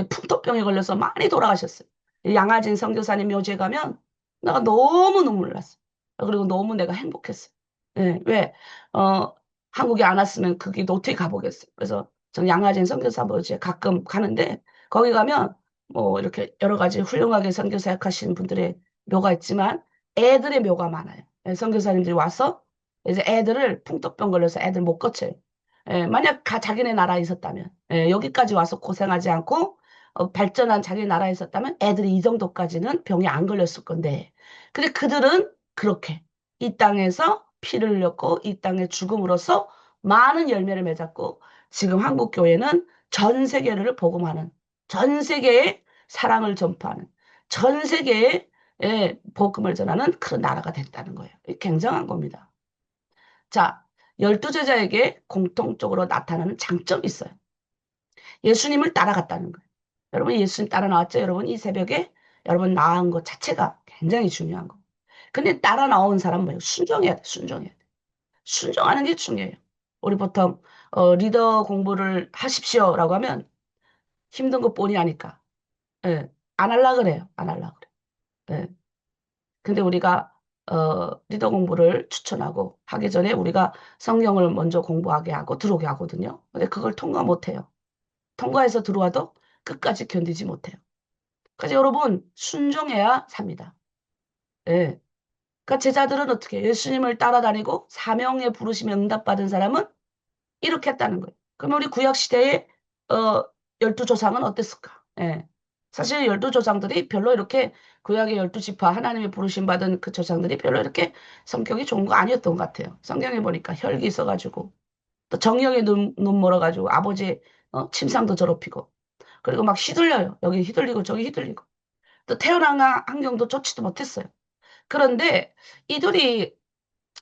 S1: 풍토병에 걸려서 많이 돌아가셨어요. 양아진 선교사님 묘지에 가면 내가 너무 눈물 났어. 그리고 너무 내가 행복했어. 왜? 어, 한국에 안 왔으면 거기 어떻게 가보겠어요. 그래서 전 양화진 선교사 묘지에 가끔 가는데 거기 가면 뭐 이렇게 여러 가지 훌륭하게 선교 사역하시는 분들의 묘가 있지만 애들의 묘가 많아요. 선교사님들이 와서 이제 애들을 풍토병 걸려서 애들 못 거쳐요. 만약 자기네 나라에 있었다면 여기까지 와서 고생하지 않고 발전한 자기 나라에 있었다면 애들이 이 정도까지는 병이 안 걸렸을 건데 근데 그들은 그렇게 이 땅에서 피를 흘렸고 이 땅의 죽음으로써 많은 열매를 맺었고 지금 한국 교회는 전 세계를 복음하는 전 세계에 사랑을 전파하는 전 세계에 복음을 전하는 그런 나라가 됐다는 거예요. 굉장한 겁니다. 자, 12제자에게 공통적으로 나타나는 장점이 있어요. 예수님을 따라갔다는 거예요. 여러분 예수님 따라 나왔죠? 여러분 이 새벽에 여러분 나은 것 자체가 굉장히 중요한 거. 근데 따라 나온 사람은 뭐예요? 순종해야 돼. 순종해야 돼. 순종하는 게 중요해요. 우리 보통 리더 공부를 하십시오라고 하면 힘든 것 뻔히 하니까 안 할라 그래요. 안 할라 그래. 예. 근데 우리가 리더 공부를 추천하고 하기 전에 우리가 성경을 먼저 공부하게 하고 들어오게 하거든요. 근데 그걸 통과 못 해요. 통과해서 들어와도 끝까지 견디지 못해요. 그래서 여러분 순종해야 삽니다. 예. 그러니까 제자들은 어떻게 해요? 예수님을 따라다니고 사명에 부르시면 응답받은 사람은 이렇게 했다는 거예요. 그러면 우리 구약 시대의 어, 12조상은 어땠을까? 예. 사실 12조상들이 별로 이렇게 구약의 12지파 하나님의 부르심 받은 그 조상들이 별로 이렇게 성격이 좋은 거 아니었던 것 같아요. 성경에 보니까 혈기 있어가지고 또 정령에 눈 멀어가지고 아버지 침상도 더럽히고 그리고 막 휘둘려요. 여기 휘둘리고 저기 휘둘리고 또 태어난 환경도 좋지도 못했어요. 그런데 이들이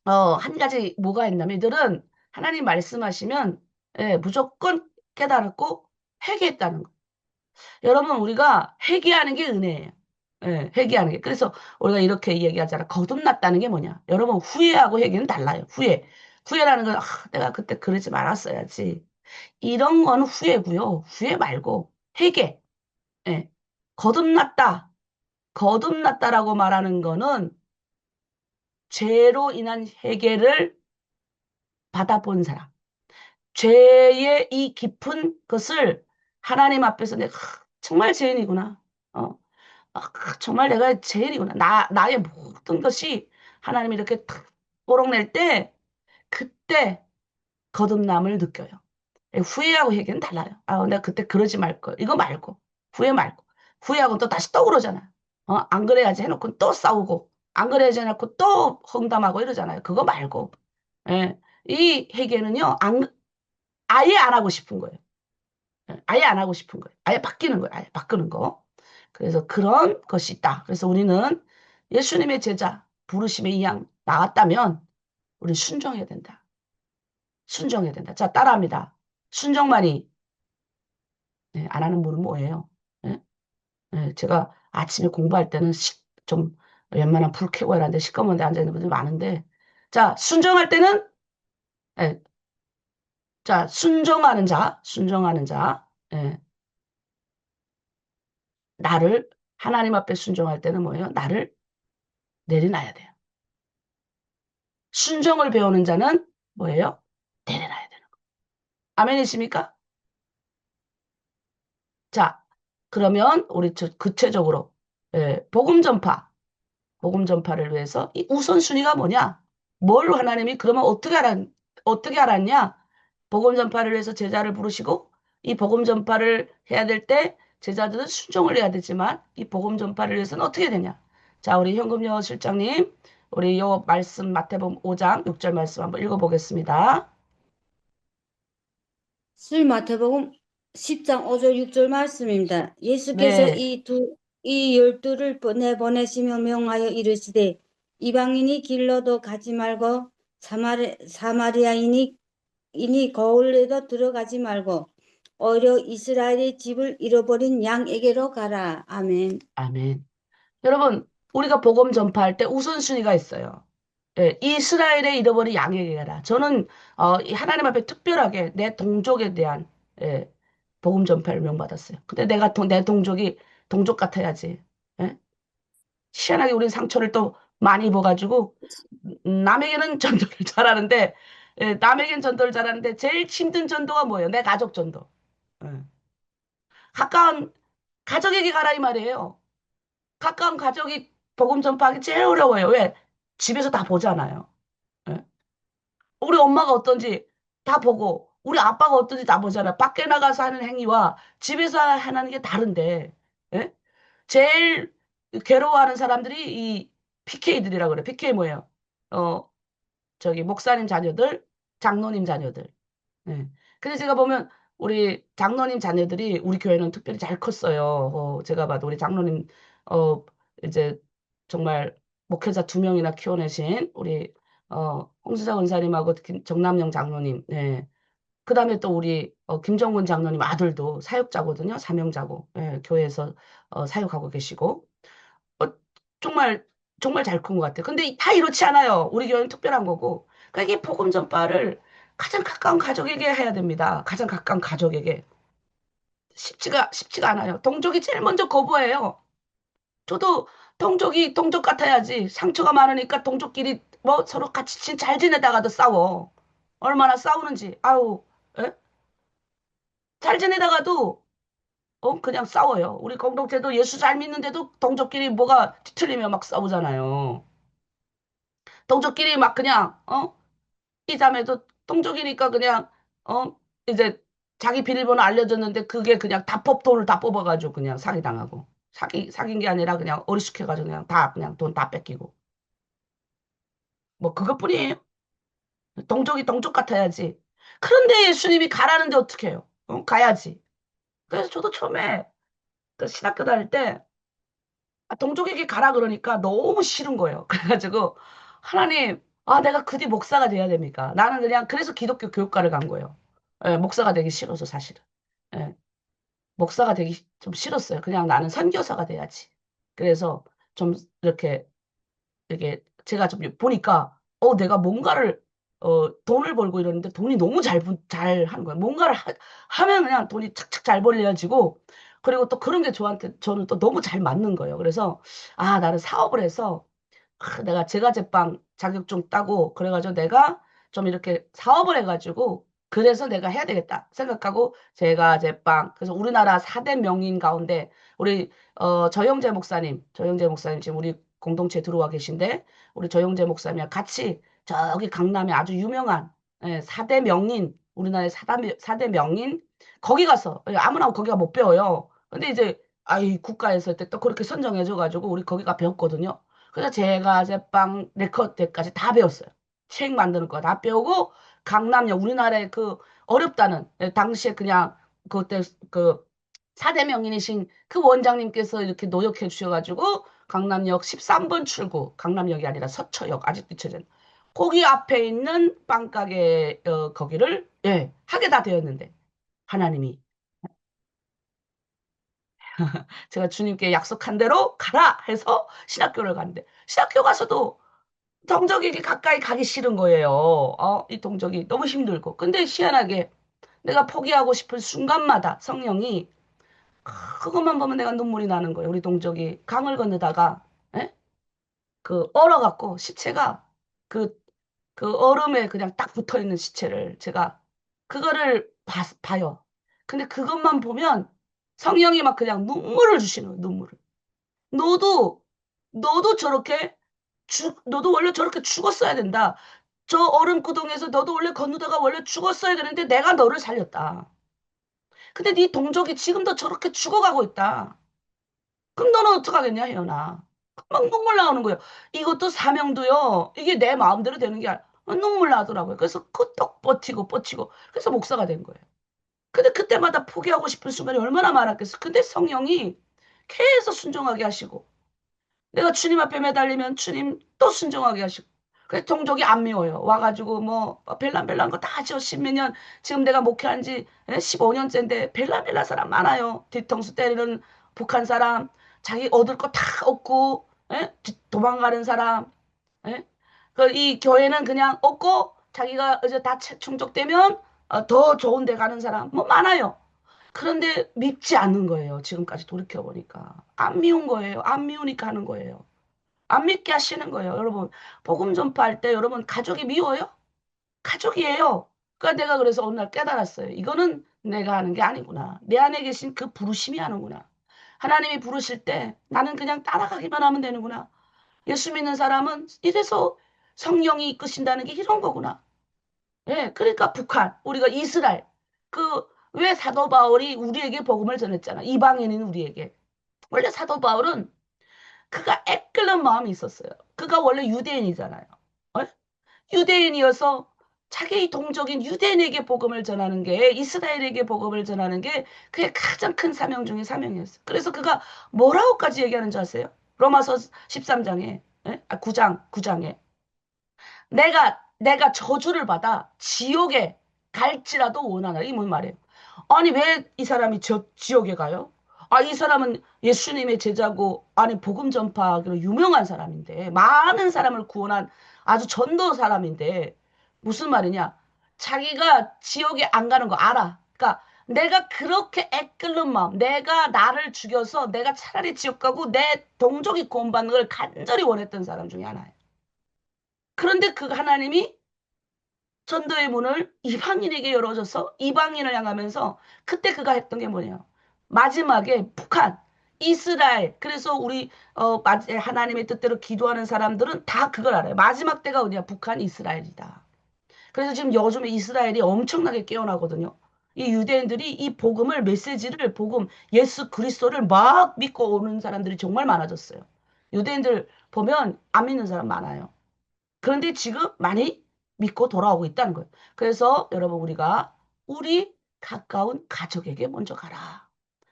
S1: 한 가지 뭐가 있냐면 이들은 하나님 말씀하시면 무조건 깨달았고 회개했다는 거. 여러분 우리가 회개하는 게 은혜예요. 회개하는 게. 그래서 우리가 이렇게 얘기하잖아. 거듭났다는 게 뭐냐? 여러분 후회하고 회개는 달라요. 후회. 후회라는 건 내가 그때 그러지 말았어야지. 이런 건 후회고요. 후회 말고 회개. 예. 거듭났다. 거듭났다라고 말하는 거는 죄로 인한 회개를 받아본 사람. 죄의 이 깊은 것을 하나님 앞에서 내가 정말 죄인이구나. 어, 정말 내가 죄인이구나. 나의 모든 것이 하나님이 이렇게 탁 뽀록낼 때 그때 거듭남을 느껴요. 후회하고 회개는 달라요. 내가 그때 그러지 말걸. 이거 말고. 후회 말고. 후회하고 또 다시 또 그러잖아요. 안 그래야지 해놓고 또 싸우고, 안 그래야지 해놓고 또 험담하고 이러잖아요. 그거 말고. 예. 이 회개는요, 아예 안 하고 싶은 거예요. 아예 안 하고 싶은 거예요. 아예 바뀌는 거예요. 아예 바꾸는 거. 그래서 그런 것이 있다. 그래서 우리는 예수님의 제자, 부르심에 이양 나왔다면, 우리 순종해야 된다. 순종해야 된다. 자, 따라합니다. 순종만이 안 하는 분은 뭐예요? 예? 제가 아침에 공부할 때는 좀 웬만한 불 켜고 해라는데 시꺼먼 데 앉아있는 분들이 많은데 자, 순종할 때는 예, 자, 순종하는 자 예, 나를 하나님 앞에 순종할 때는 뭐예요? 나를 내려놔야 돼요. 순종을 배우는 자는 뭐예요? 내려놔야 되는 거. 아멘이십니까? 자, 그러면 우리 구체적으로 복음 전파. 복음 전파를 위해서 이 우선순위가 뭐냐? 뭘 하나님이 그러면 어떻게 알았냐? 복음 전파를 위해서 제자를 부르시고 이 복음 전파를 해야 될 때 제자들은 순종을 해야 되지만 이 복음 전파를 위해서는 어떻게 되냐? 자, 우리 현금여 실장님, 우리 요 말씀 마태복음 5장 6절 말씀 한번 읽어보겠습니다.
S2: 술 마태복음 10장 5절 6절 말씀입니다. 예수께서
S1: 네,
S2: 이 열두를 내보내시며 명하여 이르시되 이방인이 길로도 가지 말고 사마리아인이 거울에도 들어가지 말고 오히려 이스라엘의 집을 잃어버린 양에게로 가라. 아멘.
S1: 아멘. 여러분, 우리가 복음 전파할 때 우선순위가 있어요. 예, 이스라엘의 잃어버린 양에게 가라. 저는 이 하나님 앞에 특별하게 내 동족에 대한 예, 복음 전파를 명받았어요. 근데 내 동족이 동족 같아야지. 예? 희한하게 우리 상처를 또 많이 입어가지고 남에게는 전도를 잘하는데 남에겐 전도를 잘하는데 제일 힘든 전도가 뭐예요? 내 가족 전도. 예. 가까운 가족에게 가라 이 말이에요. 가까운 가족이 복음 전파하기 제일 어려워요. 왜? 집에서 다 보잖아요. 예? 우리 엄마가 어떤지 다 보고, 우리 아빠가 어떤지 다 보잖아요. 밖에 나가서 하는 행위와 집에서 하는 게 다른데, 예? 제일 괴로워하는 사람들이 이 PK들이라고 그래. PK 뭐예요? 어, 목사님 자녀들, 장로님 자녀들. 예. 근데 제가 보면 우리 장로님 자녀들이 우리 교회는 특별히 잘 컸어요. 제가 봐도 우리 장로님, 어, 이제 정말 목회자 2명이나 키워내신 우리, 홍수자 원사님하고 정남영 장로님, 네. 그 다음에 또 우리, 김정근 장로님 아들도 사역자거든요. 사명자고, 예, 교회에서, 사역하고 계시고. 어, 정말, 정말 잘 큰 것 같아요. 근데 다 이렇지 않아요. 우리 교회는 특별한 거고. 그러니까 이게 복음 전파를 가장 가까운 가족에게 해야 됩니다. 가장 가까운 가족에게. 쉽지가 않아요. 동족이 제일 먼저 거부해요. 저도 동족 같아야지. 상처가 많으니까 동족끼리 뭐 서로 같이 잘 지내다가도 싸워. 얼마나 싸우는지. 아우, 에? 잘 지내다가도 그냥 싸워요. 우리 공동체도 예수 잘 믿는데도 동족끼리 뭐가 뒤틀리면 막 싸우잖아요. 동족끼리 막 그냥 이 자매도 동족이니까 그냥 이제 자기 비밀번호 알려줬는데 그게 그냥 돈을 다 뽑아가지고 그냥 사기당하고 사귄 게 아니라 그냥 어리숙해가지고 그냥 다 그냥 돈 다 뺏기고 뭐 그것뿐이에요. 동족이 동족 같아야지. 그런데 예수님이 가라는데 어떻게 해요? 가야지. 그래서 저도 처음에 그 신학교 다닐 때 동족에게 가라 그러니까 너무 싫은 거예요. 그래가지고 하나님, 내가 그 뒤 목사가 돼야 됩니까? 나는 그냥 그래서 기독교 교육과를 간 거예요. 예, 목사가 되기 싫어서 사실은. 예, 목사가 되기 좀 싫었어요. 그냥 나는 선교사가 돼야지. 그래서 좀 이렇게 이게 제가 좀 보니까 내가 뭔가를 돈을 벌고 이러는데 돈이 너무 잘 하는 거예요. 뭔가를 하면 그냥 돈이 착착 잘 벌려지고 그리고 또 그런 게 저는 또 너무 잘 맞는 거예요. 그래서 나는 사업을 해서 내가 제과제빵 자격증 따고 그래가지고 내가 좀 이렇게 사업을 해가지고 그래서 내가 해야 되겠다 생각하고 제과제빵 그래서 우리나라 4대 명인 가운데 우리 저영재 목사님 지금 우리 공동체에 들어와 계신데 우리 저영재 목사님이랑 같이 저기 강남에 아주 유명한 4대 명인 우리나라의 4대 명인 거기 가서 아무나 거기가 못 배워요. 근데 이제 국가에서 또 그렇게 선정해줘가지고 우리 거기가 배웠거든요. 그래서 제가 제빵 레코드까지 다 배웠어요. 책 만드는 거 다 배우고 강남역 우리나라의 그 어렵다는 당시에 그냥 그때 그 사대 명인이신 그 원장님께서 이렇게 노력해 주셔가지고 강남역 13번 출구 강남역이 아니라 서초역 아직도 잊혀진 거기 앞에 있는 빵가게 거기를 하게 다 되었는데 하나님이 제가 주님께 약속한 대로 가라 해서 신학교를 갔는데 신학교 가서도 동족에게 가까이 가기 싫은 거예요. 이 동족이 너무 힘들고. 근데 희한하게 내가 포기하고 싶은 순간마다 성령이 그것만 보면 내가 눈물이 나는 거예요. 우리 동족이 강을 건너다가 에? 그 얼어갖고 시체가 그 그 얼음에 그냥 딱 붙어 있는 시체를 제가 그거를 봐요. 근데 그것만 보면 성령이 막 그냥 눈물을 주시는 거예요, 눈물을. 너도, 너도 저렇게, 너도 원래 저렇게 죽었어야 된다. 저 얼음구덩이에서 너도 원래 건너다가 원래 죽었어야 되는데 내가 너를 살렸다. 근데 네 동족이 지금도 저렇게 죽어가고 있다. 그럼 너는 어떡하겠냐, 혜연아. 막 눈물 나오는 거예요. 이것도 사명도요. 이게 내 마음대로 되는 게 아니라 눈물 나더라고요. 그래서 그떡 버티고 버티고 그래서 목사가 된 거예요. 근데 그때마다 포기하고 싶은 순간이 얼마나 많았겠어. 근데 성령이 계속 순종하게 하시고 내가 주님 앞에 매달리면 주님 또 순종하게 하시고 그래서 동족이 안 미워요. 와가지고 뭐 벨란벨란 거 다 지어 십몇 년 지금 내가 목회한 지 15년째인데 벨란벨란 사람 많아요. 뒤통수 때리는 북한 사람 자기 얻을 거 다 얻고 도망가는 사람 그이 교회는 그냥 얻고 자기가 이제 다 충족되면 더 좋은 데 가는 사람 뭐 많아요. 그런데 밉지 않는 거예요. 지금까지 돌이켜보니까. 안 미운 거예요. 안 미우니까 하는 거예요. 안 믿게 하시는 거예요. 여러분, 복음 전파할 때 여러분 가족이 미워요? 가족이에요. 그러니까 내가 그래서 어느 날 깨달았어요. 이거는 내가 하는 게 아니구나. 내 안에 계신 그 부르심이 하는구나. 하나님이 부르실 때 나는 그냥 따라가기만 하면 되는구나. 예수 믿는 사람은 이래서 성령이 이끄신다는 게 이런 거구나. 예, 그러니까 북한, 우리가 이스라엘, 그, 왜 사도 바울이 우리에게 복음을 전했잖아. 이방인인 우리에게. 원래 사도 바울은 그가 애끓는 마음이 있었어요. 그가 원래 유대인이잖아요. 어? 유대인이어서 자기 동족인 유대인에게 복음을 전하는 게 이스라엘에게 복음을 전하는 게 그의 가장 큰 사명 중에 사명이었어요. 그래서 그가 뭐라고까지 얘기하는 줄 아세요? 로마서 13장에 9장에 내가 저주를 받아 지옥에 갈지라도 원하나. 이 뭔 말이에요? 아니, 왜 이 사람이 지옥에 가요? 아, 이 사람은 예수님의 제자고, 아니, 복음 전파하기로 유명한 사람인데, 많은 사람을 구원한 아주 전도 사람인데, 무슨 말이냐? 자기가 지옥에 안 가는 거 알아. 그러니까, 내가 그렇게 애끓는 마음, 내가 나를 죽여서 내가 차라리 지옥 가고 내 동족이 구원받는 걸 간절히 원했던 사람 중에 하나예요. 그런데 그 하나님이 전도의 문을 이방인에게 열어줘서 이방인을 향하면서 그때 그가 했던 게 뭐냐. 마지막에 북한, 이스라엘. 그래서 우리 하나님의 뜻대로 기도하는 사람들은 다 그걸 알아요. 마지막 때가 어디야? 북한, 이스라엘이다. 그래서 지금 요즘에 이스라엘이 엄청나게 깨어나거든요. 이 유대인들이 이 복음을 메시지를 복음 예수 그리스도를 막 믿고 오는 사람들이 정말 많아졌어요. 유대인들 보면 안 믿는 사람 많아요. 그런데 지금 많이 믿고 돌아오고 있다는 거예요. 그래서 여러분 우리가 우리 가까운 가족에게 먼저 가라.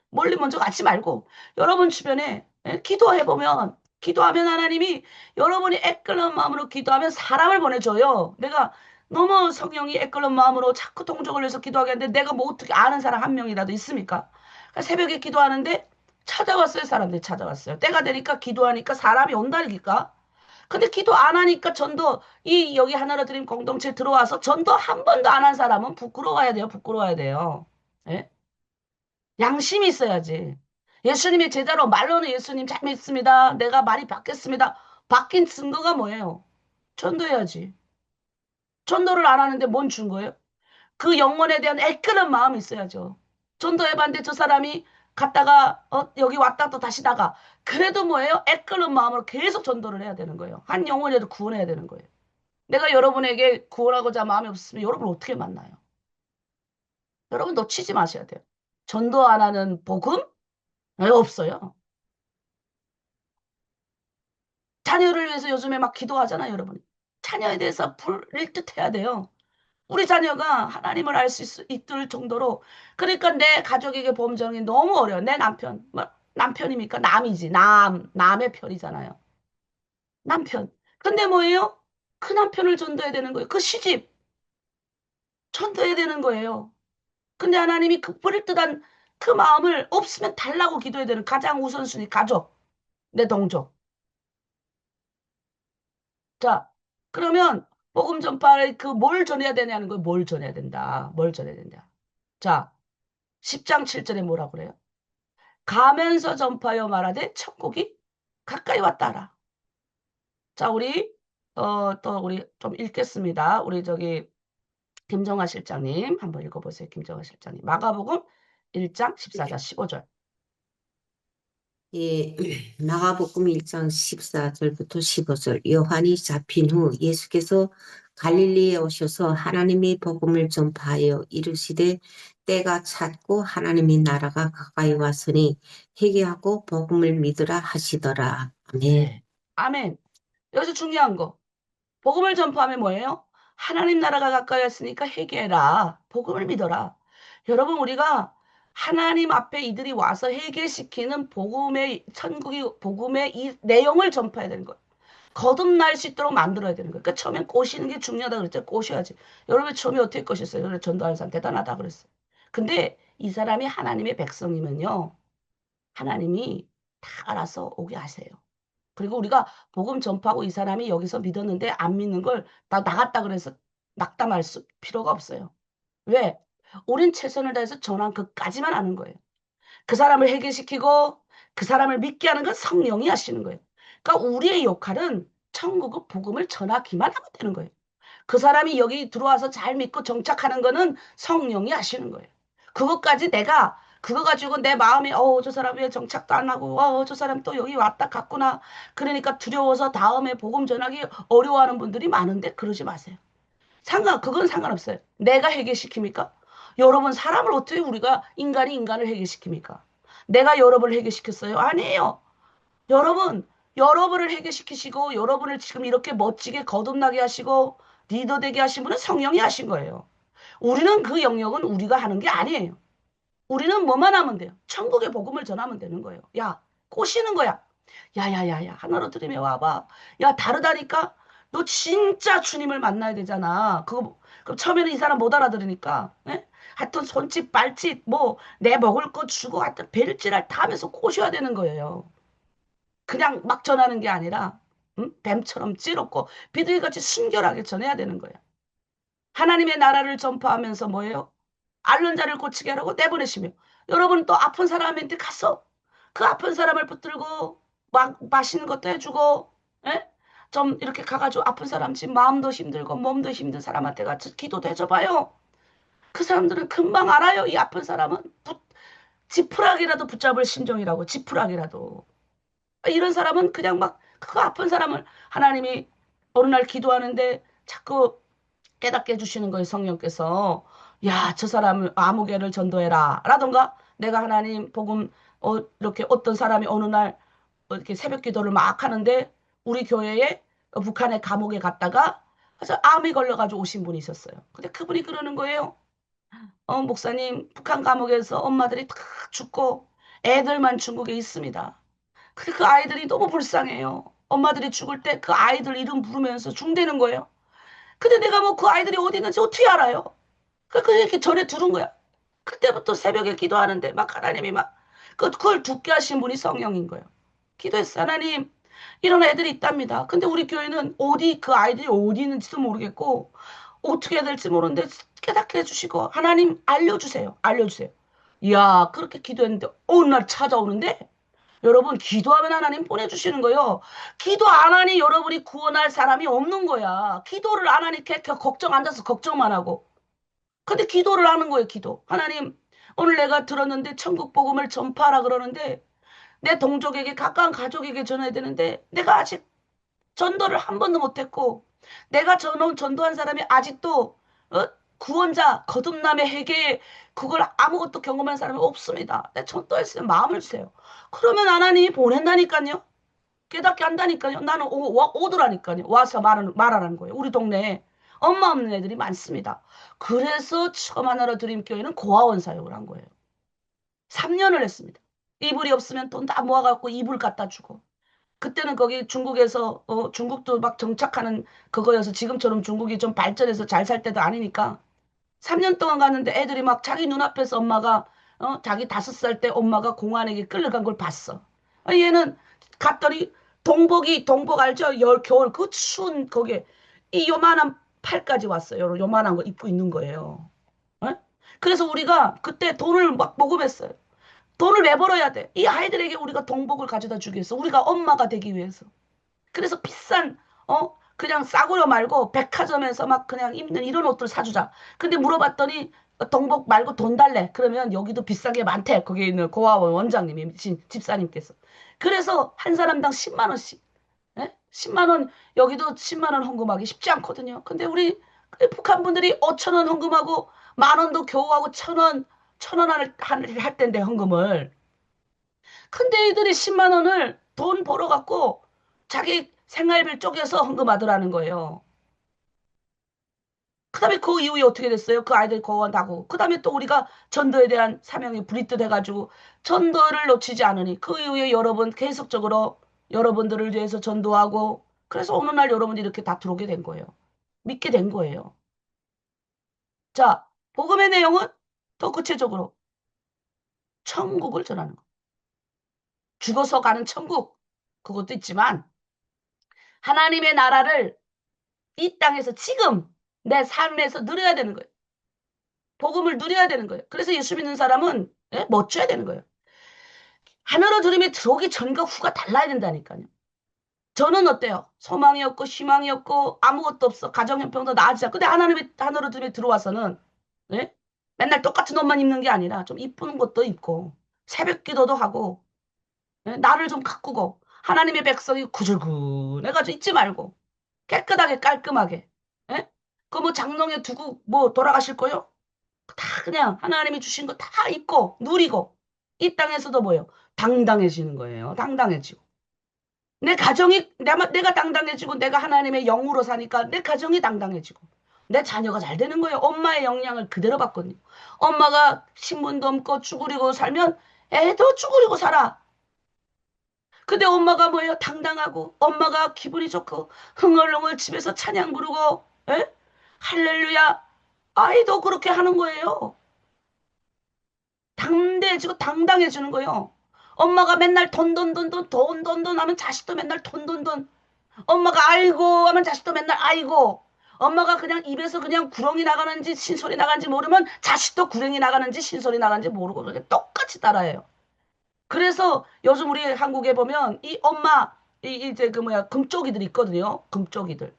S1: 멀리 먼저 가지 말고 여러분 주변에 기도해보면 기도하면 하나님이 여러분이 애끓는 마음으로 기도하면 사람을 보내줘요. 내가 너무 성령이 애끓는 마음으로 자꾸 동족을 위해서 기도하게 하는데 내가 뭐 어떻게 아는 사람 한 명이라도 있습니까? 그러니까 새벽에 기도하는데 찾아왔어요. 사람들이 찾아왔어요. 때가 되니까 기도하니까 사람이 온다니까. 근데 기도 안 하니까 전도 이 여기 하나로 드림 공동체 들어와서 전도 한 번도 안 한 사람은 부끄러워야 돼요. 부끄러워야 돼요. 예? 양심이 있어야지. 예수님의 제자로 말로는 예수님 잘 믿습니다. 내가 많이 받겠습니다. 받긴 증거가 뭐예요? 전도해야지. 전도를 안 하는데 뭔 준 거예요? 그 영혼에 대한 애끓는 마음이 있어야죠. 전도해봤는데 저 사람이 갔다가 여기 왔다 또 다시 나가. 그래도 뭐예요? 애끓는 마음으로 계속 전도를 해야 되는 거예요. 한 영혼이라도 구원해야 되는 거예요. 내가 여러분에게 구원하고자 마음이 없으면 여러분 어떻게 만나요? 여러분 놓치지 마셔야 돼요. 전도 안 하는 복음? 왜 없어요? 자녀를 위해서 요즘에 막 기도하잖아요, 여러분. 자녀에 대해서 불일 듯 해야 돼요. 우리 자녀가 하나님을 알 수 있을 정도로 그러니까 내 가족에게 범정이 너무 어려워. 내 남편, 뭐 남편입니까? 남이지. 남의 편이잖아요. 남편. 근데 뭐예요? 그 남편을 전도해야 되는 거예요. 그 시집 전도해야 되는 거예요. 근데 하나님이 극버릴 듯한 그 마음을 없으면 달라고 기도해야 되는 가장 우선순위 가족, 내 동족. 자, 그러면 복음 전파를 그 뭘 전해야 되냐는 거예요. 뭘 전해야 된다. 뭘 전해야 된다. 자, 10장 7절에 뭐라 그래요? 가면서 전파하여 말하되 천국이 가까이 왔다라. 자, 우리 또 우리 좀 읽겠습니다. 우리 저기 김정아 실장님 한번 읽어보세요. 김정아 실장님. 마가복음 1장 14절 15절.
S3: 예, 마가복음 1장 14절부터 15절. 요한이 잡힌 후 예수께서 갈릴리에 오셔서 하나님의 복음을 전파하여 이르시되 때가 찼고 하나님의 나라가 가까이 왔으니 회개하고 복음을 믿으라 하시더라. 아멘.
S1: 네. 아멘. 여기서 중요한 거. 복음을 전파하면 뭐예요? 하나님 나라가 가까이 왔으니까 회개해라. 복음을 믿어라. 여러분, 우리가 하나님 앞에 이들이 와서 회개시키는 복음의, 천국이, 복음의 이 내용을 전파해야 되는 거예요. 거듭날 수 있도록 만들어야 되는 거예요. 그러니까 처음엔 꼬시는 게 중요하다 그랬죠. 꼬셔야지. 여러분 처음에 어떻게 꼬셨어요? 그래, 전도하는 사람 대단하다 그랬어요. 근데 이 사람이 하나님의 백성이면요. 하나님이 다 알아서 오게 하세요. 그리고 우리가 복음 전파하고 이 사람이 여기서 믿었는데 안 믿는 걸 다 나갔다 그래서 낙담할 필요가 없어요. 왜? 우린 최선을 다해서 전한 것까지만 하는 거예요. 그 사람을 해결시키고 그 사람을 믿게 하는 건 성령이 하시는 거예요. 그러니까 우리의 역할은 천국의 복음을 전하기만 하면 되는 거예요. 그 사람이 여기 들어와서 잘 믿고 정착하는 거는 성령이 하시는 거예요. 그것까지 내가 그거 가지고 내 마음이 저 사람 왜 정착도 안 하고 저 사람 또 여기 왔다 갔구나. 그러니까 두려워서 다음에 복음 전하기 어려워하는 분들이 많은데 그러지 마세요. 그건 상관없어요. 내가 해결시킵니까? 여러분 사람을 어떻게 우리가 인간이 인간을 해결시킵니까? 내가 여러분을 해결시켰어요? 아니에요. 여러분, 여러분을 해결시키시고 여러분을 지금 이렇게 멋지게 거듭나게 하시고 리더 되게 하신 분은 성령이 하신 거예요. 우리는 그 영역은 우리가 하는 게 아니에요. 우리는 뭐만 하면 돼요? 천국의 복음을 전하면 되는 거예요. 야, 꼬시는 거야. 야야야야, 하나로 들으며 와봐. 야, 다르다니까? 너 진짜 주님을 만나야 되잖아. 그럼 처음에는 이 사람 못 알아들으니까. 예? 하여튼 손짓, 발짓, 뭐, 내 먹을 거 주고 하여튼 벨찌랄 다 하면서 꼬셔야 되는 거예요. 그냥 막 전하는 게 아니라 뱀처럼 찌르고 비둘기같이 순결하게 전해야 되는 거예요. 하나님의 나라를 전파하면서 뭐예요? 앓는 자를 고치게 하라고 내보내시며 여러분 또 아픈 사람한테 가서 그 아픈 사람을 붙들고 막 맛있는 것도 해주고 예? 좀 이렇게 가가지고 아픈 사람 지금 마음도 힘들고 몸도 힘든 사람한테 같이 기도도 해줘봐요. 그 사람들은 금방 알아요. 이 아픈 사람은 지푸라기라도 붙잡을 심정이라고 지푸라기라도. 이런 사람은 그냥 막 그 아픈 사람을 하나님이 어느 날 기도하는데 자꾸 깨닫게 해주시는 거예요. 성령께서. 야, 저 사람을 아무개를 전도해라. 라던가 내가 하나님 복음 이렇게 어떤 사람이 어느 날 이렇게 새벽 기도를 막 하는데 우리 교회에 북한의 감옥에 갔다가 그래서 암이 걸려가지고 오신 분이 있었어요. 근데 그분이 그러는 거예요. 목사님, 북한 감옥에서 엄마들이 다 죽고 애들만 중국에 있습니다. 근데 그 아이들이 너무 불쌍해요. 엄마들이 죽을 때 그 아이들 이름 부르면서 중대는 거예요. 근데 내가 뭐 그 아이들이 어디 있는지 어떻게 알아요? 그러니까 이렇게 전에 들은 거야. 그때부터 새벽에 기도하는데 막 하나님이 막 그걸 듣게 하신 분이 성령인 거예요. 기도했어. 하나님, 이런 애들이 있답니다. 근데 우리 교회는 그 아이들이 어디 있는지도 모르겠고 어떻게 해야 될지 모르는데 깨닫게 해주시고 하나님 알려주세요. 알려주세요. 이야, 그렇게 기도했는데 어느 날 찾아오는데 여러분 기도하면 하나님 보내주시는 거예요. 기도 안 하니 여러분이 구원할 사람이 없는 거야. 기도를 안 하니까 걱정 앉아서 걱정만 하고. 근데 기도를 하는 거예요. 기도. 하나님 오늘 내가 들었는데 천국 복음을 전파하라 그러는데 내 동족에게 가까운 가족에게 전해야 되는데 내가 아직 전도를 한 번도 못했고 내가 전도한 사람이 아직도 어? 구원자 거듭남의 회개에 그걸 아무것도 경험한 사람이 없습니다. 내가 전도했으면 마음을 주세요. 그러면 하나님이 보낸다니까요. 깨닫게 한다니까요. 나는 오더라니까요. 와서 말하라는 거예요. 우리 동네에 엄마 없는 애들이 많습니다. 그래서 처음 하나로 드림교회는 고아원 사역을 한 거예요. 3년을 했습니다. 이불이 없으면 돈 다 모아갖고 이불 갖다 주고. 그때는 거기 중국에서 중국도 막 정착하는 그거여서 지금처럼 중국이 좀 발전해서 잘 살 때도 아니니까 3년 동안 갔는데 애들이 막 자기 눈앞에서 엄마가 자기 5살 때 엄마가 공안에게 끌려간 걸 봤어. 얘는 갔더니 동복 알죠? 겨울 그 추운 거기에 이 요만한 팔까지 왔어요. 요만한 거 입고 있는 거예요. 어? 그래서 우리가 그때 돈을 막 모금했어요. 돈을 왜 벌어야 돼? 이 아이들에게 우리가 동복을 가져다 주기 위해서 우리가 엄마가 되기 위해서. 그래서 비싼 그냥 싸구려 말고 백화점에서 막 그냥 입는 이런 옷들 사주자. 근데 물어봤더니 동복 말고 돈 달래. 그러면 여기도 비싼 게 많대. 거기 있는 고아원 원장님이, 집사님께서. 그래서 한 사람당 10만 원씩. 예? 10만 원, 여기도 10만 원 헌금하기 쉽지 않거든요. 근데 우리 북한 분들이 5천 원 헌금하고 만 원도 겨우 하고 천 원 할 텐데 헌금을. 근데 이들이 10만 원을 돈 벌어갖고 자기 생활비를 쪼개서 헌금하더라는 거예요. 그 다음에 그 이후에 어떻게 됐어요? 그 아이들 거원하고. 그 다음에 또 우리가 전도에 대한 사명이 불이뜻해가지고 전도를 놓치지 않으니 그 이후에 여러분 계속적으로 여러분들을 위해서 전도하고 그래서 어느 날 여러분들이 이렇게 다 들어오게 된 거예요. 믿게 된 거예요. 자, 복음의 내용은 더 구체적으로 천국을 전하는 거. 죽어서 가는 천국. 그것도 있지만 하나님의 나라를 이 땅에서 지금 내 삶에서 누려야 되는 거예요. 복음을 누려야 되는 거예요. 그래서 예수 믿는 사람은 멋져야 되는 거예요. 하늘로 들음이 들어오기 전과 후가 달라야 된다니까요. 저는 어때요? 소망이 없고 희망이 없고 아무것도 없어. 가정 형편도 나아지지 않고. 근데 하나님의 하늘로 들음에 들어와서는 예? 맨날 똑같은 옷만 입는 게 아니라 좀 이쁜 것도 입고 새벽 기도도 하고 나를 좀 가꾸고 하나님의 백성이 구질구해가지고 잊지 말고 깨끗하게 깔끔하게 예? 그 뭐 장롱에 두고 뭐 돌아가실 거요? 다 그냥 하나님이 주신 거 다 입고 누리고 이 땅에서도 뭐예요? 당당해지는 거예요. 당당해지고. 내 가정이 내가 당당해지고 내가 하나님의 영으로 사니까 내 가정이 당당해지고 내 자녀가 잘 되는 거예요. 엄마의 영향을 그대로 받거든요. 엄마가 신분도 없고 쭈그리고 살면 애도 쭈그리고 살아. 근데 엄마가 뭐예요? 당당하고 엄마가 기분이 좋고 흥얼흥얼 집에서 찬양 부르고 에? 할렐루야 아이도 그렇게 하는 거예요. 당대해지고 당당해지는 거예요. 엄마가 맨날 돈 하면 자식도 맨날 돈. 엄마가 아이고 하면 자식도 맨날 아이고. 엄마가 그냥 입에서 그냥 구렁이 나가는지 신소리 나가는지 모르면 자식도 구렁이 나가는지 신소리 나가는지 모르고 그렇게 똑같이 따라해요. 그래서 요즘 우리 한국에 보면 이 엄마 이제 그 뭐야 금쪽이들 있거든요. 금쪽이들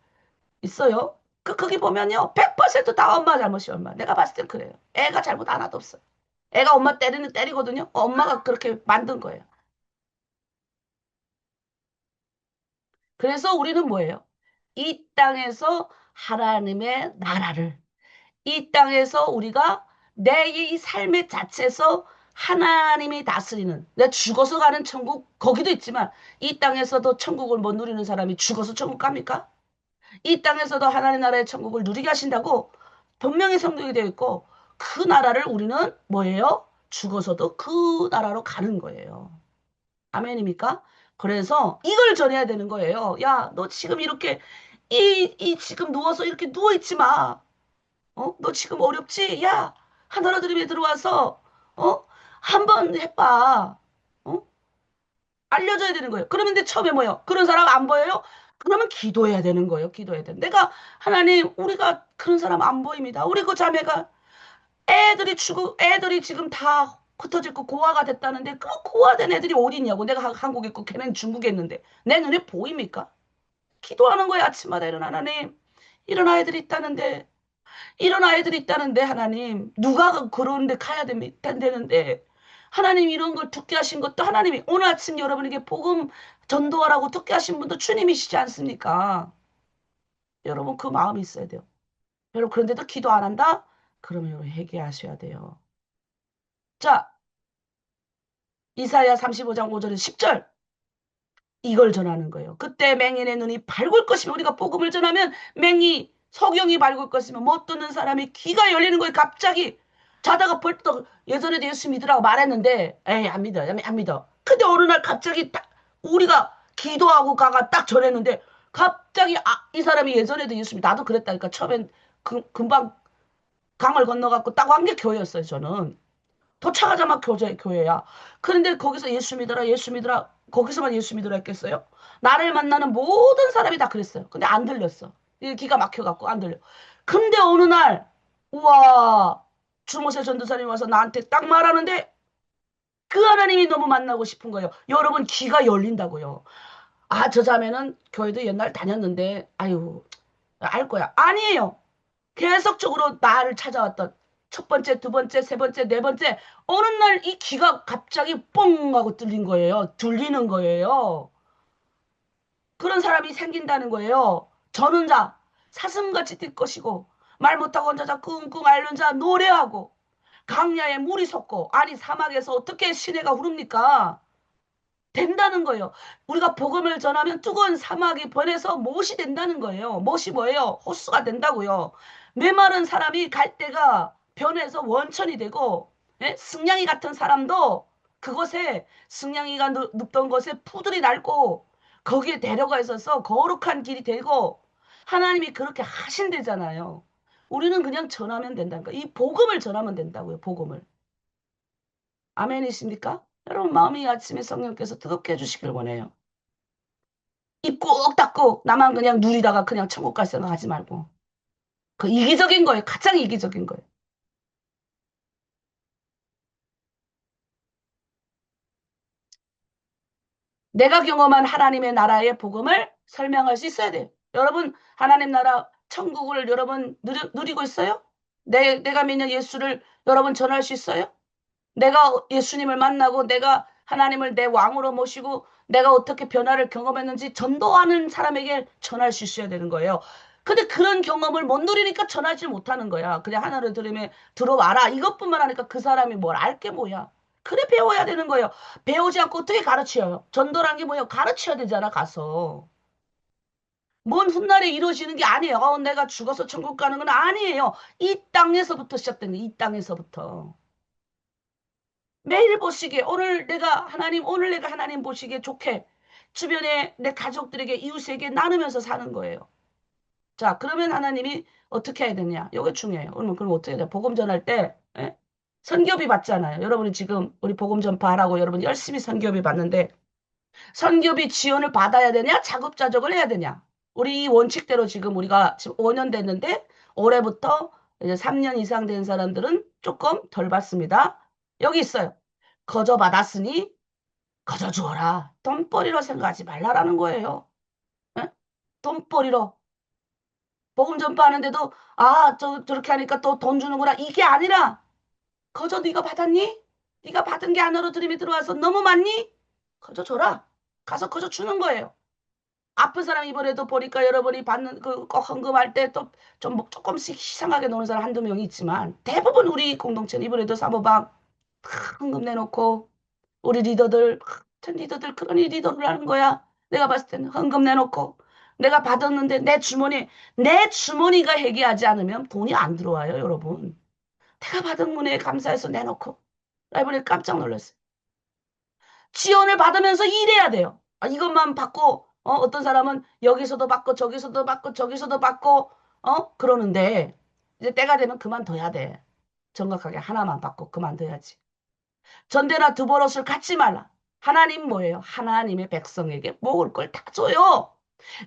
S1: 있어요. 거기 보면요 100%다 엄마 잘못이 엄마. 내가 봤을 땐 그래요. 애가 잘못 하나도 없어. 애가 엄마 때리는 때리거든요. 엄마가 그렇게 만든 거예요. 그래서 우리는 뭐예요? 이 땅에서 하나님의 나라를 이 땅에서 우리가 내 이 삶의 자체에서 하나님이 다스리는 내 죽어서 가는 천국 거기도 있지만 이 땅에서도 천국을 못 누리는 사람이 죽어서 천국 갑니까? 이 땅에서도 하나님 나라의 천국을 누리게 하신다고 분명히 성경이 되어 있고 그 나라를 우리는 뭐예요? 죽어서도 그 나라로 가는 거예요. 아멘입니까? 그래서 이걸 전해야 되는 거예요. 야, 너 지금 이렇게 지금 누워서 이렇게 누워 있지 마. 너 지금 어렵지? 야, 하나로 드림에 들어와서 한번 해봐. 어? 알려줘야 되는 거예요. 그러면 근데 처음에 뭐예요? 그런 사람 안 보여요? 그러면 기도해야 되는 거예요. 기도해야 돼. 내가 하나님, 우리가 그런 사람 안 보입니다. 우리 그 자매가 애들이 지금 다 흩어졌고 고아가 됐다는데 그 고아된 애들이 어디 있냐고. 내가 한국에 있고 걔는 중국에 있는데 내 눈에 보입니까? 기도하는 거야 아침마다 이런 하나님. 이런 아이들이 있다는데 이런 아이들이 있다는데 하나님 누가 그런데 가야 되는데 하나님 이런 걸 듣게 하신 것도 하나님이 오늘 아침 여러분에게 복음 전도하라고 듣게 하신 분도 주님이시지 않습니까? 여러분 그 마음이 있어야 돼요. 여러분 그런데도 기도 안 한다? 그러면 여러분 회개하셔야 돼요. 자, 이사야 35장 5절에 10절 이걸 전하는 거예요. 그때 맹인의 눈이 밝을 것이며 우리가 복음을 전하면 맹이 소경이 밝을 것이며 못 듣는 사람이 귀가 열리는 거예요. 갑자기 자다가 벌떡 예전에도 예수 믿으라고 말했는데 에이 안 믿어 안 믿어. 근데 어느 날 갑자기 딱 우리가 기도하고 가가 딱 전했는데 갑자기 이 사람이 예전에도 예수 믿 나도 그랬다니까 처음엔 금방 강을 건너갖고 딱 완전 교회였어요 저는. 도착하자마자 교회야. 그런데 거기서 예수 믿어라, 예수 믿어라. 거기서만 예수 믿으라 했겠어요? 나를 만나는 모든 사람이 다 그랬어요. 근데 안 들렸어. 기가 막혀갖고 안 들려. 근데 어느 날, 우와, 주모세 전도사님 와서 나한테 딱 말하는데 그 하나님이 너무 만나고 싶은 거예요. 여러분 귀가 열린다고요. 아, 저 자매는 교회도 옛날 다녔는데, 아유, 알 거야. 아니에요. 계속적으로 나를 찾아왔던 첫 번째, 두 번째, 세 번째, 네 번째, 어느 날 이 귀가 갑자기 뽕 하고 뚫린 거예요. 들리는 거예요. 그런 사람이 생긴다는 거예요. 저는 자, 사슴같이 뛸 것이고, 말 못하고 혼자 자 끙끙 앓는 자 노래하고, 강야에 물이 솟고, 아니 사막에서 어떻게 시내가 흐릅니까? 된다는 거예요. 우리가 복음을 전하면 뜨거운 사막이 변해서 못이 된다는 거예요. 못이 뭐예요? 호수가 된다고요. 메마른 사람이 갈대가 변해서 원천이 되고, 예? 승냥이 같은 사람도 그곳에 승냥이가 눕던 곳에 푸들이 날고 거기에 데려가 있어서 거룩한 길이 되고 하나님이 그렇게 하신대잖아요. 우리는 그냥 전하면 된다는 거예요. 이 복음을 전하면 된다고요. 복음을. 아멘이십니까? 여러분 마음이 아침에 성령께서 뜨겁게 해주시길 원해요. 입 꾹 닫고 나만 그냥 누리다가 그냥 천국 갈 생각 하지 말고. 그 이기적인 거예요. 가장 이기적인 거예요. 내가 경험한 하나님의 나라의 복음을 설명할 수 있어야 돼요. 여러분 하나님 나라 천국을 여러분 누리고 있어요? 내가 믿는 예수를 여러분 전할 수 있어요? 내가 예수님을 만나고 내가 하나님을 내 왕으로 모시고 내가 어떻게 변화를 경험했는지 전도하는 사람에게 전할 수 있어야 되는 거예요. 근데 그런 경험을 못 누리니까 전하지 못하는 거야. 그냥 하나를 들으면 들어와라. 이것뿐만 하니까 그 사람이 뭘 알 게 뭐야. 그래 배워야 되는 거예요. 배우지 않고 어떻게 가르쳐요? 전도란 게 뭐예요? 가르쳐야 되잖아, 가서. 뭔 훗날에 이루어지는 게 아니에요. 내가 죽어서 천국 가는 건 아니에요. 이 땅에서부터 시작된 거예요. 이 땅에서부터. 매일 보시기에 오늘 내가 하나님 보시기에 좋게 주변에 내 가족들에게 이웃에게 나누면서 사는 거예요. 자, 그러면 하나님이 어떻게 해야 되냐? 이게 중요해요. 그럼 어떻게 해야 돼? 복음 전할 때 예? 선교비 받잖아요. 여러분이 지금 우리 복음 전파하라고 여러분 열심히 선교비 받는데 선교비 지원을 받아야 되냐? 자급자족을 해야 되냐? 우리 이 원칙대로 지금 우리가 지금 5년 됐는데 올해부터 이제 3년 이상 된 사람들은 조금 덜 받습니다. 여기 있어요. 거저 받았으니 거저 주어라. 돈벌이로 생각하지 말라라는 거예요. 예? 돈벌이로. 복음 전파하는데도 저렇게 하니까 또 돈 주는구나. 이게 아니라 거저 네가 받았니? 네가 받은 게 안으로 들이미 들어와서 너무 많니? 거저 줘라. 가서 거저 주는 거예요. 아픈 사람 이번에도 보니까 여러분이 받는 꼭 헌금할 때 또 좀 조금씩 이상하게 노는 사람 한두 명 있지만 대부분 우리 공동체는 이번에도 사모방 헌금 내놓고 우리 리더들 같은 리더들 그런 리더를 하는 거야. 내가 봤을 때는 헌금 내놓고 내가 받았는데 내 주머니가 회개하지 않으면 돈이 안 들어와요, 여러분. 내가 받은 은혜에 감사해서 내놓고 나 이번에 깜짝 놀랐어요. 지원을 받으면서 일해야 돼요. 이것만 받고 어떤 사람은 여기서도 받고 저기서도 받고 저기서도 받고 그러는데 이제 때가 되면 그만둬야 돼. 정확하게 하나만 받고 그만둬야지. 전대나 두 버릇을 갖지 말라. 하나님 뭐예요? 하나님의 백성에게 먹을 걸 다 줘요.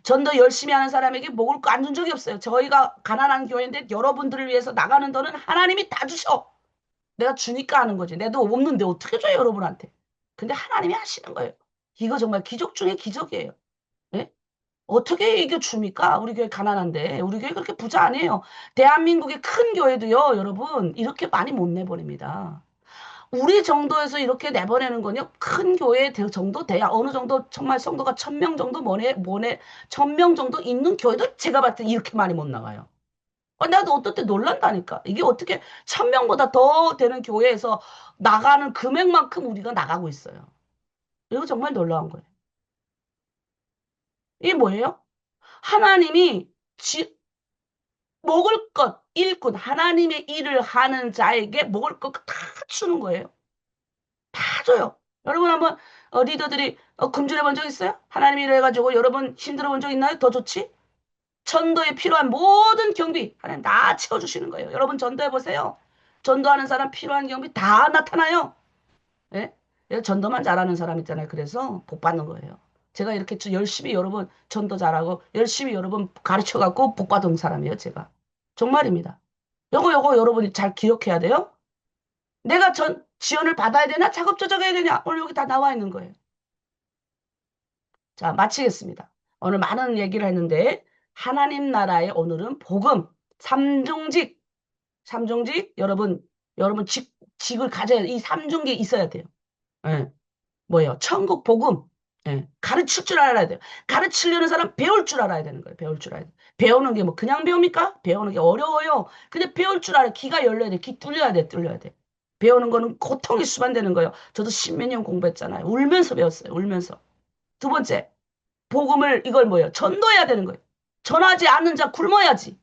S1: 전도 열심히 하는 사람에게 먹을 거 안 준 적이 없어요. 저희가 가난한 교회인데 여러분들을 위해서 나가는 돈은 하나님이 다 주셔. 내가 주니까 하는 거지. 내도 없는데 어떻게 줘요, 여러분한테. 근데 하나님이 하시는 거예요. 이거 정말 기적 중에 기적이에요. 예? 어떻게 이게 줍니까? 우리 교회 가난한데. 우리 교회 그렇게 부자 아니에요. 대한민국의 큰 교회도요, 여러분, 이렇게 많이 못 내버립니다. 우리 정도에서 이렇게 내보내는 건요, 큰 교회 정도 돼야 어느 정도 정말 성도가 1,000명 정도 뭐네, 1,000명 정도 있는 교회도 제가 봤을 때 이렇게 많이 못 나가요. 나도 어떨 때 놀란다니까. 이게 어떻게 1,000명보다 더 되는 교회에서 나가는 금액만큼 우리가 나가고 있어요. 이거 정말 놀라운 거예요. 이게 뭐예요? 하나님이 먹을 것, 일꾼, 하나님의 일을 하는 자에게 먹을 것 다 주는 거예요. 다 줘요. 여러분 한번 리더들이 금줄해 본 적 있어요? 하나님 일을 해가지고 여러분 힘들어 본 적 있나요? 더 좋지? 전도에 필요한 모든 경비 하나님 다 채워주시는 거예요. 여러분 전도해 보세요. 전도하는 사람 필요한 경비 다 나타나요. 예? 전도만 잘하는 사람 있잖아요. 그래서 복 받는 거예요. 제가 이렇게 열심히 여러분 전도 잘하고 열심히 여러분 가르쳐갖고 복 받은 사람이에요. 제가. 정말입니다. 요거 여러분이 잘 기억해야 돼요. 내가 지원을 받아야 되나? 작업조작해야 되냐? 오늘 여기 다 나와 있는 거예요. 자, 마치겠습니다. 오늘 많은 얘기를 했는데 하나님 나라의 오늘은 복음, 삼중직, 삼중직 여러분 직을 가져야 돼. 이 삼중직이 있어야 돼요. 예. 뭐예요? 천국 복음. 예. 가르칠 줄 알아야 돼요. 가르치려는 사람 배울 줄 알아야 되는 거예요. 배울 줄 알아야 돼요. 배우는 게 뭐 그냥 배웁니까? 배우는 게 어려워요. 근데 배울 줄 알아야 귀가 열려야 돼. 귀 뚫려야 돼. 뚫려야 돼. 배우는 거는 고통이 수반되는 거예요. 저도 십몇 년 공부했잖아요. 울면서 배웠어요. 울면서. 두 번째, 복음을 이걸 뭐예요? 전도해야 되는 거예요. 전하지 않는 자 굶어야지.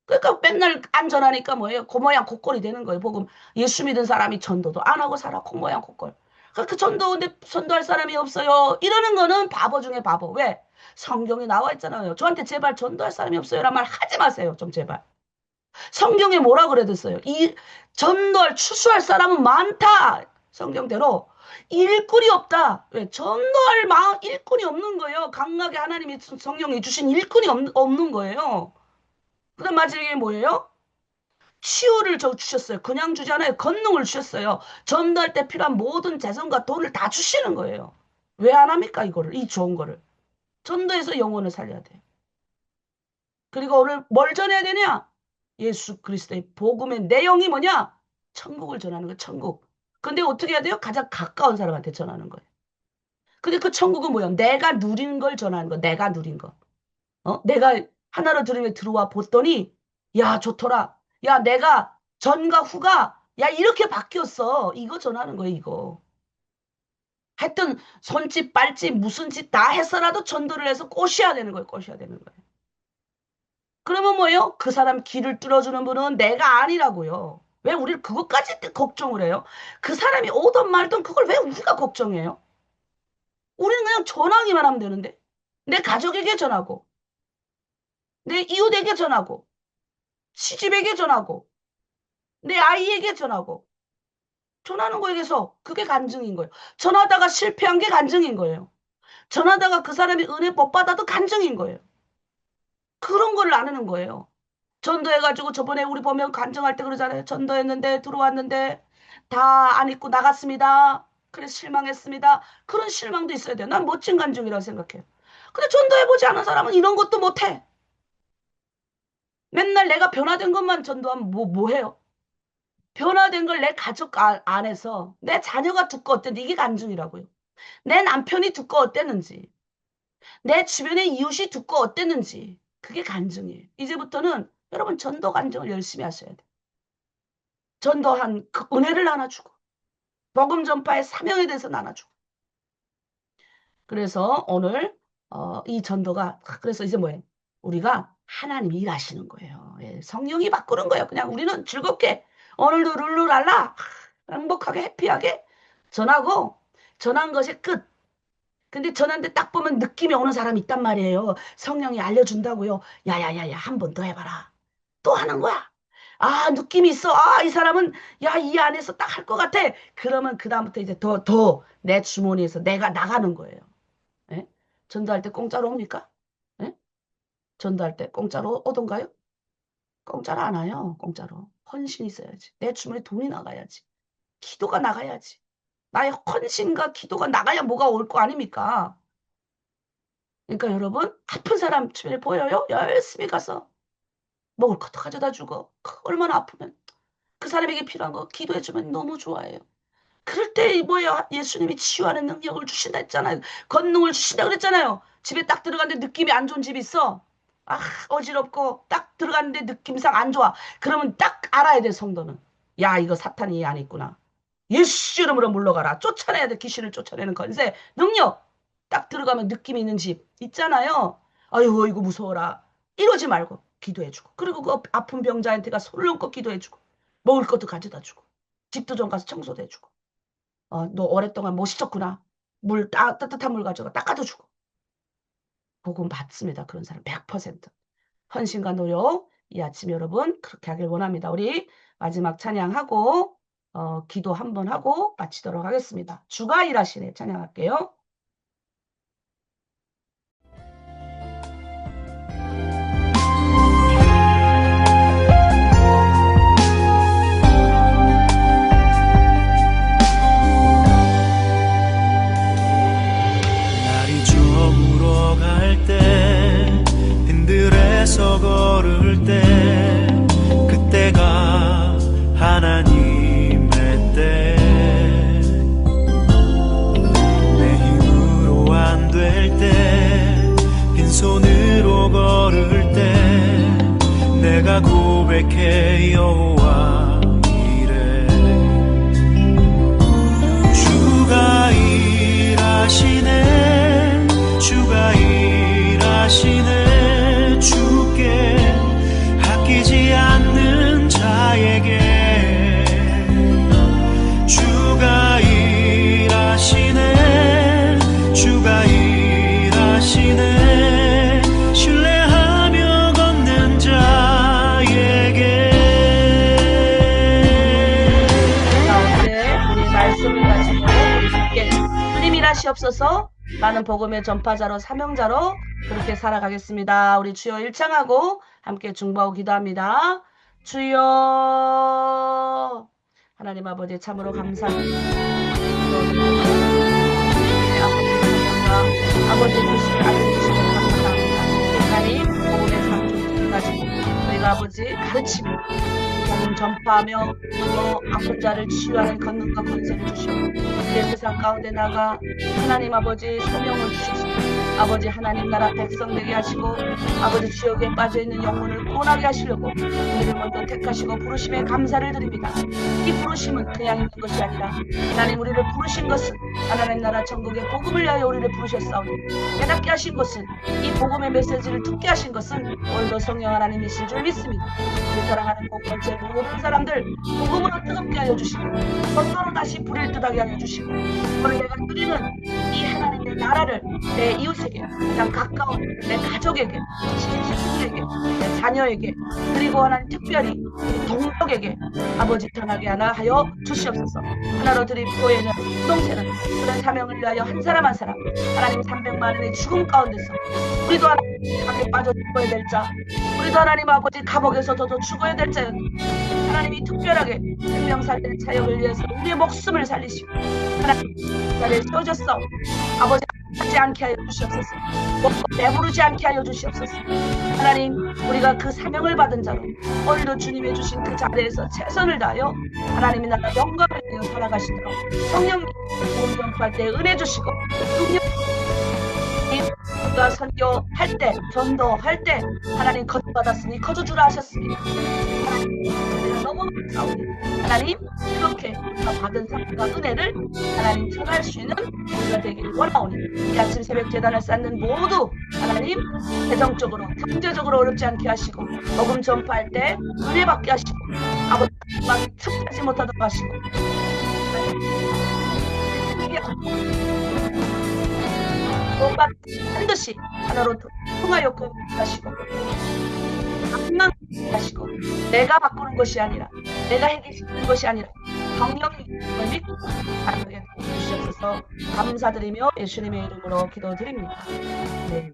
S1: 그러니까 맨날 안 전하니까 뭐예요? 그 모양 곱꼴이 되는 거예요. 복음 예수 믿은 사람이 전도도 안 하고 살아. 그 모양 곱꼴. 그러니까 전도인데 전도할 사람이 없어요. 이러는 거는 바보 중에 바보. 왜? 성경에 나와 있잖아요. 저한테 제발 전도할 사람이 없어요. 라는 말 하지 마세요. 좀 제발. 성경에 뭐라 그래뒀어요? 이 전도할 추수할 사람은 많다. 성경대로 일꾼이 없다. 왜? 전도할 일꾼이 없는 거예요. 강하게 하나님이 성령이 주신 일꾼이 없는 거예요. 그다음 마지막에 뭐예요? 치유를 주셨어요. 그냥 주지 않아요. 권능을 주셨어요. 전도할 때 필요한 모든 재성과 돈을 다 주시는 거예요. 왜 안 합니까? 이거를, 이 좋은 거를. 전도해서 영혼을 살려야 돼요. 그리고 오늘 뭘 전해야 되냐? 예수 그리스도의 복음의 내용이 뭐냐? 천국을 전하는 거예요. 천국. 근데 어떻게 해야 돼요? 가장 가까운 사람한테 전하는 거예요. 근데 그 천국은 뭐야? 내가 누린 걸 전하는 거. 내가 누린 거. 내가 하나로 들으며 들어와 봤더니 야 좋더라. 야 내가 전과 후가 야 이렇게 바뀌었어. 이거 전하는 거예요. 이거. 하여튼 손짓 발짓 무슨 짓 다 해서라도 전도를 해서 꼬셔야 되는 거예요. 꼬셔야 되는 거예요. 그러면 뭐예요? 그 사람 길을 뚫어주는 분은 내가 아니라고요. 왜 우리를 그것까지 걱정을 해요? 그 사람이 오든 말든 그걸 왜 우리가 걱정해요? 우리는 그냥 전하기만 하면 되는데. 내 가족에게 전하고, 내 이웃에게 전하고, 시집에게 전하고, 내 아이에게 전하고, 전하는 거에게서 그게 간증인 거예요. 전하다가 실패한 게 간증인 거예요. 전하다가 그 사람이 은혜 못 받아도 간증인 거예요. 그런 거를 안 하는 거예요. 전도해가지고 저번에 우리 보면 간증할 때 그러잖아요. 전도했는데 들어왔는데 다 안 입고 나갔습니다. 그래서 실망했습니다. 그런 실망도 있어야 돼요. 난 멋진 간증이라고 생각해요. 근데 전도해보지 않은 사람은 이런 것도 못해. 맨날 내가 변화된 것만 전도하면 뭐 해요? 변화된 걸 내 가족 안에서 내 자녀가 듣고 어땠는지 이게 간증이라고요. 내 남편이 듣고 어땠는지 내 주변의 이웃이 듣고 어땠는지 그게 간증이에요. 이제부터는 여러분 전도 간증을 열심히 하셔야 돼요. 전도한 그 은혜를 나눠주고 복음 전파의 사명에 대해서 나눠주고 그래서 오늘 이 전도가 그래서 이제 뭐예요? 우리가 하나님이 일하시는 거예요. 예, 성령이 바꾸는 거예요. 그냥 우리는 즐겁게 오늘도 룰루랄라 행복하게 해피하게 전하고 전한 것이 끝. 근데 전하는데 딱 보면 느낌이 오는 사람이 있단 말이에요. 성령이 알려준다고요. 야야야야 한 번 더 해봐라. 또 하는 거야. 아 느낌이 있어. 아 이 사람은 야 이 안에서 딱 할 것 같아. 그러면 그다음부터 이제 더 내 주머니에서 내가 나가는 거예요. 예? 전도할 때 공짜로 옵니까? 예? 전도할 때 공짜로 오던가요? 공짜로 안 와요. 공짜로. 헌신이 있어야지. 내 주머니 돈이 나가야지. 기도가 나가야지. 나의 헌신과 기도가 나가야 뭐가 올 거 아닙니까? 그러니까 여러분 아픈 사람 주변에 보여요? 열심히 가서 먹을 것도 가져다 주고 얼마나 아프면 그 사람에게 필요한 거 기도해주면 너무 좋아해요. 그럴 때 뭐예요? 예수님이 치유하는 능력을 주신다 했잖아요. 권능을 주신다 그랬잖아요. 집에 딱 들어갔는데 느낌이 안 좋은 집 있어. 아 어지럽고 딱 들어갔는데 느낌상 안 좋아. 그러면 딱 알아야 돼 성도는. 야 이거 사탄이 안에 있구나. 예수 이름으로 물러가라. 쫓아내야 돼. 귀신을 쫓아내는 권세 능력. 딱 들어가면 느낌이 있는 집 있잖아요. 아이고 이거 무서워라. 이러지 말고 기도해주고 그리고 그 아픈 병자한테가 손을 얹고 기도해주고 먹을 것도 가져다 주고 집도 좀 가서 청소도 해주고 너 오랫동안 못 씻었구나. 따뜻한 물 가져가 닦아도 주고 복음 받습니다. 그런 사람 100%. 헌신과 노력 이 아침 여러분 그렇게 하길 원합니다. 우리 마지막 찬양하고 기도 한번 하고 마치도록 하겠습니다. 주가 일하시네 찬양할게요.
S4: 날이 길에서 걸을 때 그때가 하나님의 때 내 힘으로 안 될 때 빈손으로 걸을 때 내가 고백해 여호와 이래 주가 일하시네 주가 일하시네 주께 아끼지 않는 자에게 주가 일하시네 주가 일하시네 신뢰하며 걷는 자에게.
S1: 자, 오늘 우리 말씀을 가지고 우리 함께 주님 일하시옵소서. 많은 복음의 전파자로 사명자로 그렇게 살아가겠습니다. 우리 주여 일창하고 함께 중보하고 기도합니다. 주여 하나님 아버지 참으로 감사합니다. 아버지 주시를 알려주시면 감사합니다. 하나님 복음의 상주 가지고 저희가 아버지 가르치고 복음 전파하며 또 아픈 자를 치유하는 권능과 권세를 주시고 이 세상 가운데 나가 하나님 아버지 소명을 주시고 아버지 하나님 나라 백성 되게 하시고 아버지 지옥에 빠져있는 영혼을 구원하게 하시려고 우리를 먼저 택하시고 부르심에 감사를 드립니다. 이 부르심은 그냥 있는 것이 아니라 하나님 우리를 부르신 것은 하나님 나라 천국의 복음을 위하여 우리를 부르셨사오니 깨닫게 하신 것은 이 복음의 메시지를 듣게 하신 것은 오늘도 성령 하나님이신 줄 믿습니다. 우리 사랑하는 공동체 모든 사람들 복음으로 뜨겁게 하여 주시고 번거로 다시 불을 뜨게 하여 주시고 오늘 내가 누리는 이 하나님의 나라를 내 이웃에게 가장 가까운 내 가족에게 친구에게 내 자녀에게 그리고 하나님 특별히 우리 동족에게 아버지 전하게 하여 주시옵소서. 하나로 드린 교회는 공동체는 그런 사명을 위하여 한 사람 한 사람 하나님 300만원의 죽음 가운데서 우리도 하나님 감에 빠져 죽어야 될 자 우리도 하나님 아버지 감옥에서 더더 죽어야 될 자였는데 하나님이 특별하게 생명 살리는 사역을 위해서 우리의 목숨을 살리시고 하나님 나를 세워줬어. 아버지 하지 않게 하여 주시옵소서. 먹고 배부르지 않게 하여 주시옵소서. 하나님 우리가 그 사명을 받은 자로 오늘도 주님이 주신 그 자리에서 최선을 다하여 하나님이 나라 영광을 위하여 살아가시도록 성령님 복음 전파할 때 은혜 주시고 우리가 선교할 때 전도할 때 하나님 거듭받았으니 거저주라 하셨습니다. 하나님 너무 감사합니다. 하나님 이렇게 우리가 받은 사랑과 은혜를 하나님 전할 수 있는 우리가 되기를 원하오니 이 아침 새벽 재단을 쌓는 모두 하나님 재정적으로 경제적으로 어렵지 않게 하시고 복음 전파할 때 은혜 받게 하시고 아버지 막 틈타지 못하도록 하시고 뭔가 반드시 하나로 통하여 하시고 항상 하시고 내가 바꾸는 것이 아니라 내가 해결시키는 것이 아니라 성령이 을 믿고 바르게 주시옵소서. 감사드리며 예수님의 이름으로 기도드립니다. 네.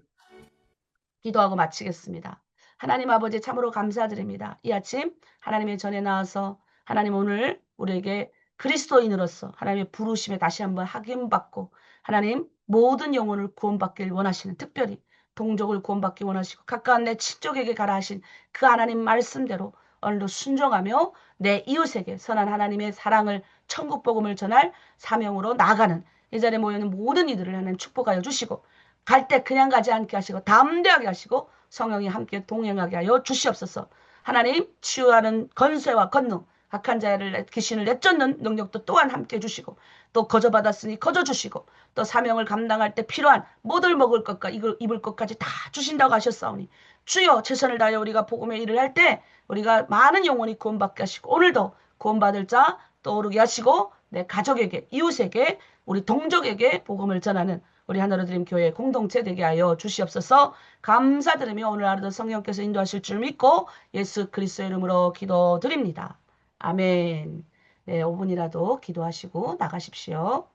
S1: 기도하고 마치겠습니다. 하나님 아버지 참으로 감사드립니다. 이 아침 하나님의 전에 나와서 하나님 오늘 우리에게 그리스도인으로서 하나님의 부르심에 다시 한번 확인받고 하나님 모든 영혼을 구원받길 원하시는 특별히 동족을 구원받기 원하시고 가까운 내 친족에게 가라 하신 그 하나님 말씀대로 오늘도 순종하며 내 이웃에게 선한 하나님의 사랑을 천국 복음을 전할 사명으로 나아가는 이 자리에 모여있는 모든 이들을 하나님 축복하여 주시고 갈 때 그냥 가지 않게 하시고 담대하게 하시고 성령이 함께 동행하게 하여 주시옵소서. 하나님 치유하는 건세와 권능 악한 자를 귀신을 내쫓는 능력도 또한 함께 주시고 또 거저받았으니 거저주시고 또 사명을 감당할 때 필요한 뭐들 먹을 것과 입을 것까지 다 주신다고 하셨사오니 주여 최선을 다하여 우리가 복음의 일을 할 때 우리가 많은 영혼이 구원받게 하시고 오늘도 구원받을 자 떠오르게 하시고 내 가족에게 이웃에게 우리 동족에게 복음을 전하는 우리 하나로 드림 교회 공동체 되게 하여 주시옵소서. 감사드리며 오늘 하루도 성령께서 인도하실 줄 믿고 예수 그리스도의 이름으로 기도드립니다. 아멘. 네, 5분이라도 기도하시고 나가십시오.